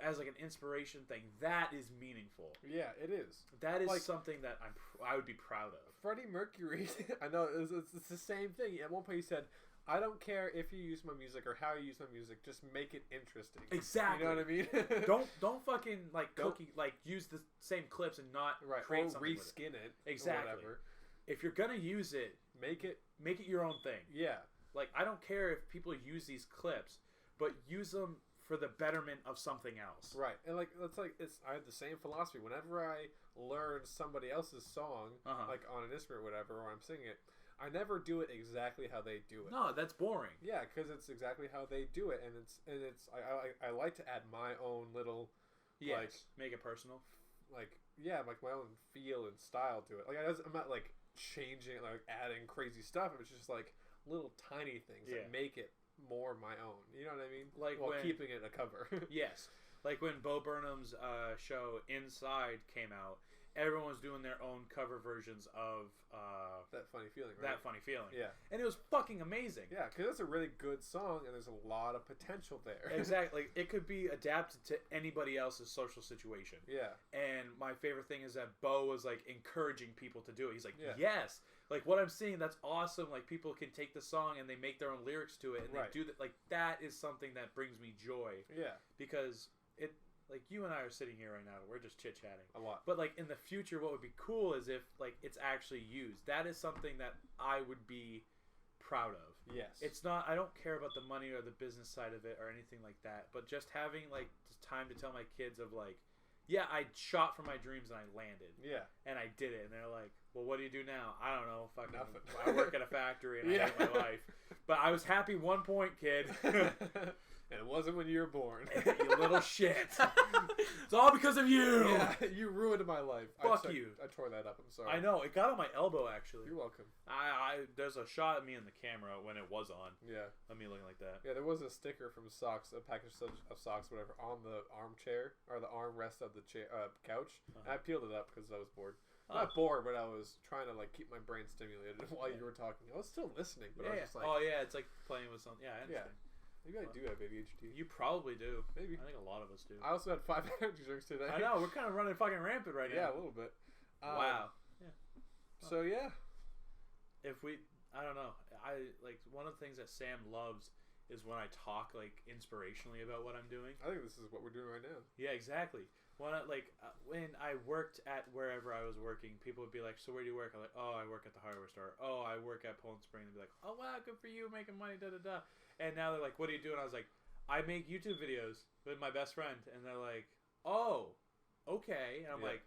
as like an inspiration thing, that is meaningful. Yeah, it is. That is like, something that I would be proud of. Freddie Mercury, I know it's the same thing. At one point he said, "I don't care if you use my music or how you use my music, just make it interesting." Exactly. You know what I mean? don't fucking like use the same clips and not create something reskin it. Exactly. Or whatever. If you're gonna use it, make it your own thing. Yeah. Like, I don't care if people use these clips, but use them for the betterment of something else. Right. And like I have the same philosophy. Whenever I learn somebody else's song, like on an instrument or whatever, or I'm singing it, I never do it exactly how they do it. No, that's boring. Yeah, because it's exactly how they do it, and I like to add my own little, like, make it personal. Like, yeah, like my own feel and style to it. Like, I'm not like changing, like adding crazy stuff. It's just like little tiny things that make it more my own. You know what I mean? Like, while keeping it a cover. Yes. Like when Bo Burnham's show Inside came out, everyone was doing their own cover versions of That Funny Feeling, right? That Funny Feeling. Yeah. And it was fucking amazing. Yeah, because it's a really good song, and there's a lot of potential there. Exactly. It could be adapted to anybody else's social situation. Yeah. And my favorite thing is that Bo was, like, encouraging people to do it. He's like, yes. Like, what I'm seeing, that's awesome. Like, people can take the song and they make their own lyrics to it. And they do that. Like, that is something that brings me joy. Yeah. Because it... Like, you and I are sitting here right now. We're just chit-chatting. A lot. But, like, in the future, what would be cool is if, like, it's actually used. That is something that I would be proud of. Yes. It's not... I don't care about the money or the business side of it or anything like that. But just having, like, time to tell my kids of, like, yeah, I shot for my dreams and I landed. Yeah. And I did it. And they're like, well, what do you do now? I don't know. Fucking nothing. I work at a factory and I hate my life. But I was happy one point, kid. And it wasn't when you were born. You little shit. It's all because of you. Yeah, you ruined my life. Fuck you. I tore that up. I'm sorry. I know. It got on my elbow, actually. You're welcome. There's a shot of me in the camera when it was on. Yeah. Of me looking like that. Yeah, there was a sticker from Socks, a package of socks, whatever, on the armchair, or the armrest of the chair, couch. And I peeled it up because I was bored. Not bored, but I was trying to, like, keep my brain stimulated while you were talking. I was still listening, but I was just like... Oh, yeah, it's like playing with something. Yeah, I understand. Maybe I do have ADHD. You probably do. Maybe. I think a lot of us do. I also had 5 energy drinks today. I know. We're kind of running fucking rampant right now. Yeah, a little bit. Wow. Yeah. So, yeah. I don't know. One of the things that Sam loves is when I talk, like, inspirationally about what I'm doing. I think this is what we're doing right now. Yeah, exactly. When I worked at wherever I was working, people would be like, so where do you work? I'm like, oh, I work at the hardware store. Oh, I work at Poland Spring. They'd be like, oh, wow, good for you, making money, da-da-da. And now they're like, what do you do? And I was like, I make YouTube videos with my best friend. And they're like, oh, okay. And I'm like,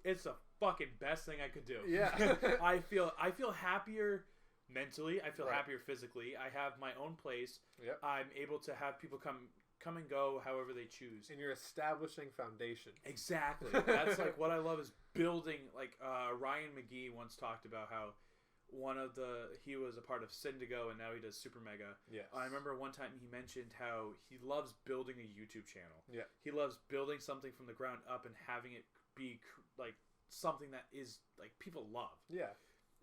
it's the fucking best thing I could do. Yeah. I feel happier mentally. I feel happier physically. I have my own place. Yep. I'm able to have people come and go however they choose. And you're establishing foundation. Exactly. That's like what I love is building. Like Ryan McGee once talked about how he was a part of Syndigo and now he does Super Mega. Yes. I remember one time he mentioned how he loves building a YouTube channel. Yeah. He loves building something from the ground up and having it be like something that is like people love. Yeah.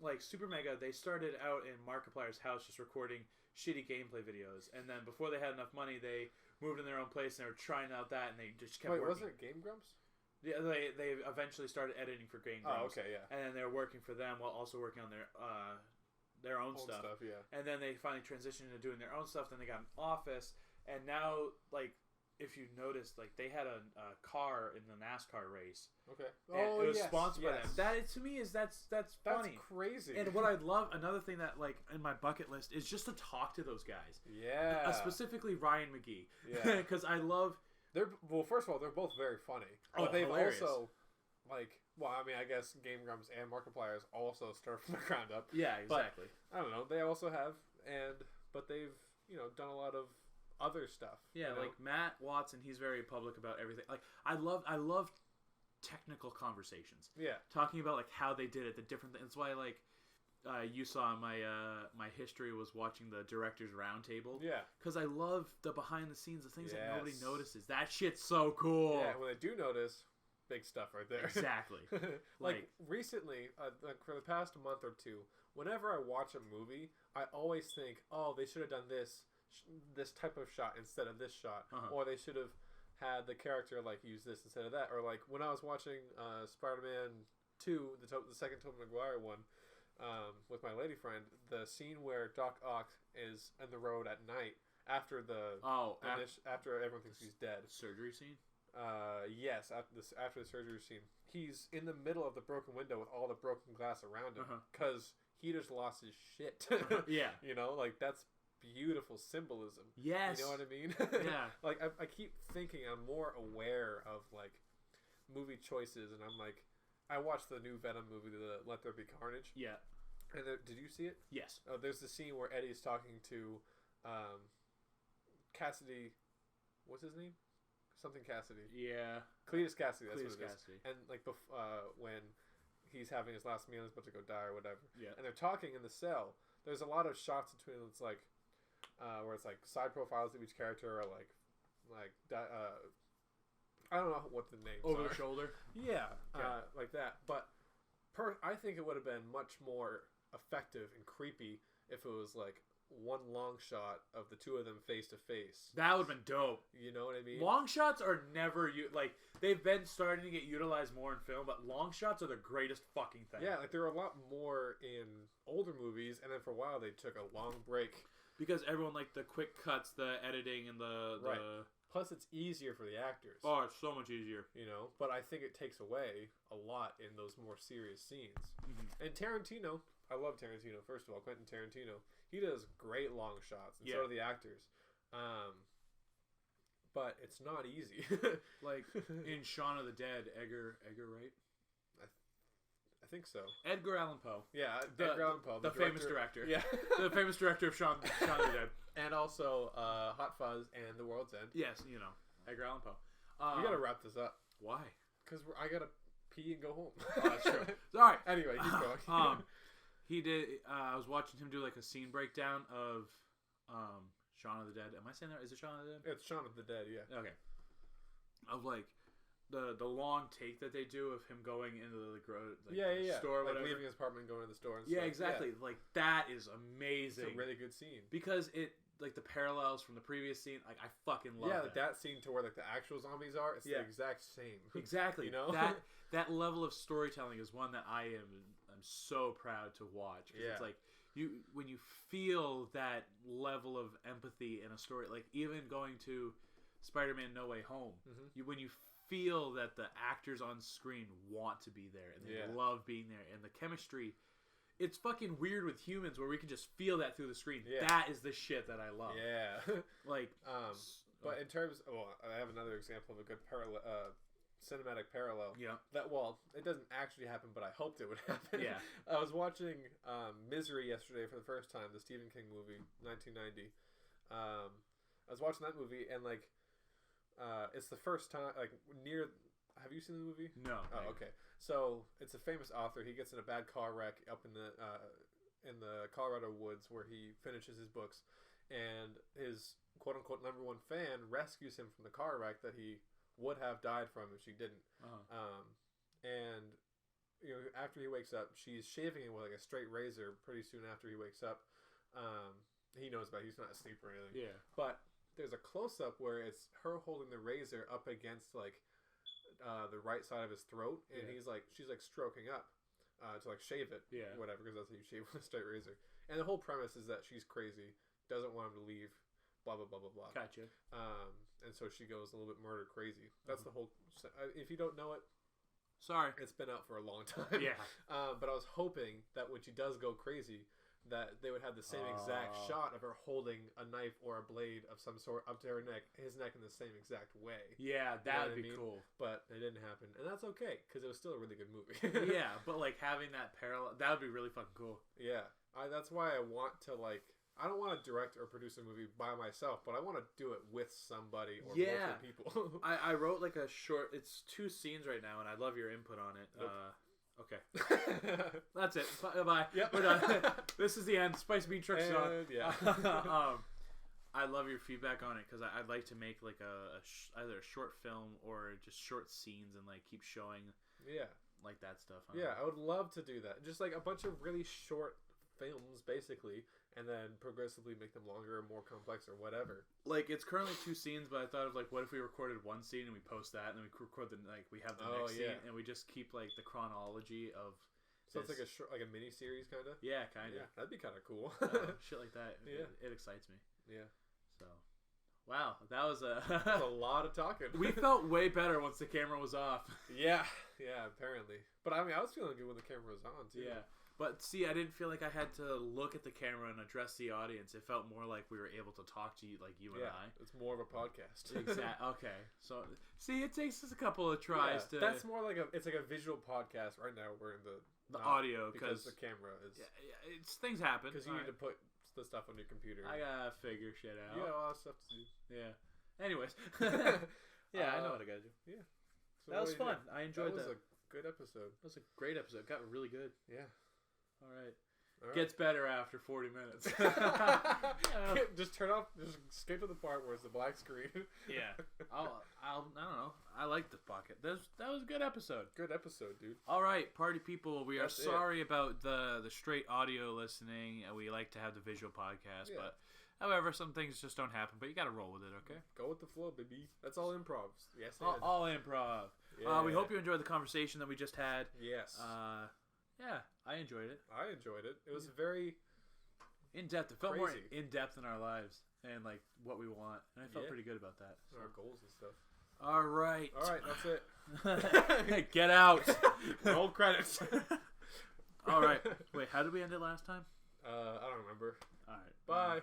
Like Super Mega, they started out in Markiplier's house just recording shitty gameplay videos, and then before they had enough money, they moved in their own place and they were trying out that, and they just kept working. Was it Game Grumps? Yeah, they eventually started editing for Game Grumps. Oh, okay, yeah. And then they were working for them while also working on their own stuff. Yeah. And then they finally transitioned into doing their own stuff. Then they got an office, and now like if you noticed, like they had a car in the NASCAR race. Okay. And it was sponsored by them. That to me is that's funny. That's crazy. And what I'd love, another thing that like in my bucket list is just to talk to those guys. Yeah. Specifically Ryan McGee. Yeah. Because I love. First of all, they're both very funny. Oh, but they've hilarious. also, like, well, I mean, I guess Game Grumps and Markiplier's also start from the ground up. Yeah, exactly. But, I don't know. They also have, but they've, done a lot of other stuff. Yeah, like Matt Watson, he's very public about everything. Like I love technical conversations. Yeah, talking about like how they did it, the different things. That's why like you saw my my history was watching the directors roundtable. Yeah, because I love the behind the scenes, the things that nobody notices. That shit's so cool. Yeah, when they do notice, big stuff right there. Exactly. Like recently, like for the past month or two, whenever I watch a movie, I always think, oh, they should have done this type of shot instead of this shot, or they should have had the character like use this instead of that, or like when I was watching Spider-Man 2, the second Tobey Maguire one, with my lady friend, the scene where Doc Ock is on the road at night after after everyone thinks he's dead. Surgery scene. Yes, after the surgery scene, he's in the middle of the broken window with all the broken glass around him because he just lost his shit. Yeah, you know, like that's beautiful symbolism. Yes, you know what I mean. Yeah, like I keep thinking I'm more aware of like movie choices, and I'm like, I watched the new Venom movie, the Let There Be Carnage. Yeah, and did you see it? Yes. There's the scene where Eddie's talking to Cassidy. What's his name? Something Cassidy. Yeah. Cletus Cassidy, that's Cletus what it Cassidy. is. And like when he's having his last meal, he's about to go die or whatever. Yeah. And they're talking in the cell. There's a lot of shots between it's like where it's like side profiles of each character or like I don't know what the names over are. the shoulder. Yeah, like that. But I think it would have been much more effective and creepy if it was like one long shot of the two of them face to face. That would have been dope. You know what I mean? Long shots are never like they've been starting to get utilized more in film, but long shots are the greatest fucking thing. Yeah, like there were a lot more in older movies, and then for a while they took a long break because everyone liked the quick cuts, the editing, and the Plus, it's easier for the actors. Oh, it's so much easier. You know, but I think it takes away a lot in those more serious scenes. Mm-hmm. And Tarantino, I love Tarantino. First of all, Quentin Tarantino, he does great long shots, and so do the actors. But it's not easy. Like in Shaun of the Dead, Edgar Wright? I think so. Edgar Allan Poe. Yeah, Edgar Allan Poe. The famous director. Yeah. The famous director of Shaun of the Dead. And also Hot Fuzz and The World's End. Yes, you know. Edgar Allan Poe. We got to wrap this up. Why? Because I got to pee and go home. Oh, that's true. Alright. Anyway, keep going. He did... I was watching him do like a scene breakdown of Shaun of the Dead. Am I saying that? Is it Shaun of the Dead? It's Shaun of the Dead, yeah. Okay. Of like... The long take that they do of him going into the store or like whatever. Leaving his apartment and going to the store and stuff. Yeah, exactly. Yeah. Like, that is amazing. It's a really good scene. Because it, like, the parallels from the previous scene, like, I fucking love that. Yeah, that scene to where, like, the actual zombies are, it's the exact same. Exactly. You know? That level of storytelling is one that I'm so proud to watch. Because it's like, when you feel that level of empathy in a story, like, even going to Spider-Man No Way Home, when you feel that the actors on screen want to be there and they love being there, and the chemistry, it's fucking weird with humans where we can just feel that through the screen. That is the shit that I love. Yeah. Like but in terms I have another example of a good cinematic parallel. Yeah. That it doesn't actually happen, but I hoped it would happen. Yeah. I was watching Misery yesterday for the first time, the Stephen King movie, 1990. I was watching that movie and like it's the first time, like, have you seen the movie? No. Oh, okay. So it's a famous author. He gets in a bad car wreck up in the Colorado woods where he finishes his books, and his quote unquote number one fan rescues him from the car wreck that he would have died from if she didn't. And you know, after he wakes up, she's shaving him with like a straight razor. Pretty soon after he wakes up, he knows about it. He's not asleep or anything. Yeah. But there's a close-up where it's her holding the razor up against like the right side of his throat, and she's like stroking up to like shave it, whatever, because that's how you shave with a straight razor. And the whole premise is that she's crazy, doesn't want him to leave, blah blah blah blah blah. Gotcha. And so she goes a little bit murder crazy. That's the whole. If you don't know it, sorry, it's been out for a long time. Yeah. But I was hoping that when she does go crazy, that they would have the same exact shot of her holding a knife or a blade of some sort up to her neck, his neck in the same exact way. Yeah, that would be cool. But it didn't happen, and that's okay because it was still a really good movie. Yeah, but like having that parallel, that would be really fucking cool. Yeah, that's why I want to like. I don't want to direct or produce a movie by myself, but I want to do it with somebody or multiple people. I wrote like a short. It's 2 scenes right now, and I'd love your input on it. Nope. Okay. That's it. Bye. Yep. We're done. This is the end. Spice Bean Truck's on. Yeah. I love your feedback on it because I'd like to make like either a short film or just short scenes and like keep showing like that stuff. I would love to do that. Just like a bunch of really short films basically, and then progressively make them longer and more complex or whatever. Like it's currently 2 scenes, but I thought of like what if we recorded 1 scene and we post that and then we record we have the next scene and we just keep like the chronology of. So it's like a short, like a mini series kind of. Yeah, kind of. Yeah, that'd be kind of cool. Shit like that. Yeah, it excites me. Yeah. So, wow, that was That's a lot of talking. We felt way better once the camera was off. Yeah, apparently. But I mean, I was feeling good when the camera was on too. Yeah. But see, I didn't feel like I had to look at the camera and address the audience. It felt more like we were able to talk to you, like you and I. It's more of a podcast. Exactly. Okay. So, see, it takes us a couple of tries to. That's more like it's like a visual podcast. Right now, we're in the audio because the camera is. Yeah, things happen. Because you need to put the stuff on your computer. I gotta figure shit out. You got a lot of stuff to do. Yeah. Anyways. I know what I gotta do. Yeah. So that was fun. I enjoyed that. That was a good episode. That was a great episode. It got really good. Yeah. All right. Gets better after 40 minutes. Just turn off. Just skip to the part where it's the black screen. Yeah. I don't know. I like the pocket. That was a good episode. Good episode, dude. All right, party people. We are sorry about the straight audio listening. We like to have the visual podcast, but however, some things just don't happen. But you got to roll with it, okay? Go with the flow, baby. That's all improv. Yes. All improv. Yeah. We hope you enjoyed the conversation that we just had. Yes. Yeah, I enjoyed it. I enjoyed it. It was very in-depth. It felt more in-depth in our lives and like what we want. And I felt pretty good about that. So. Our goals and stuff. All right. That's it. Get out. Roll credits. All right. Wait, how did we end it last time? I don't remember. All right. Bye.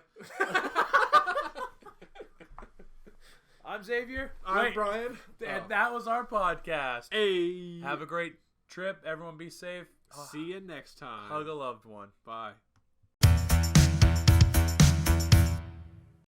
I'm Xavier. I'm Brian. And that was our podcast. Hey. Have a great trip. Everyone be safe. See you next time. Hug a loved one. Bye.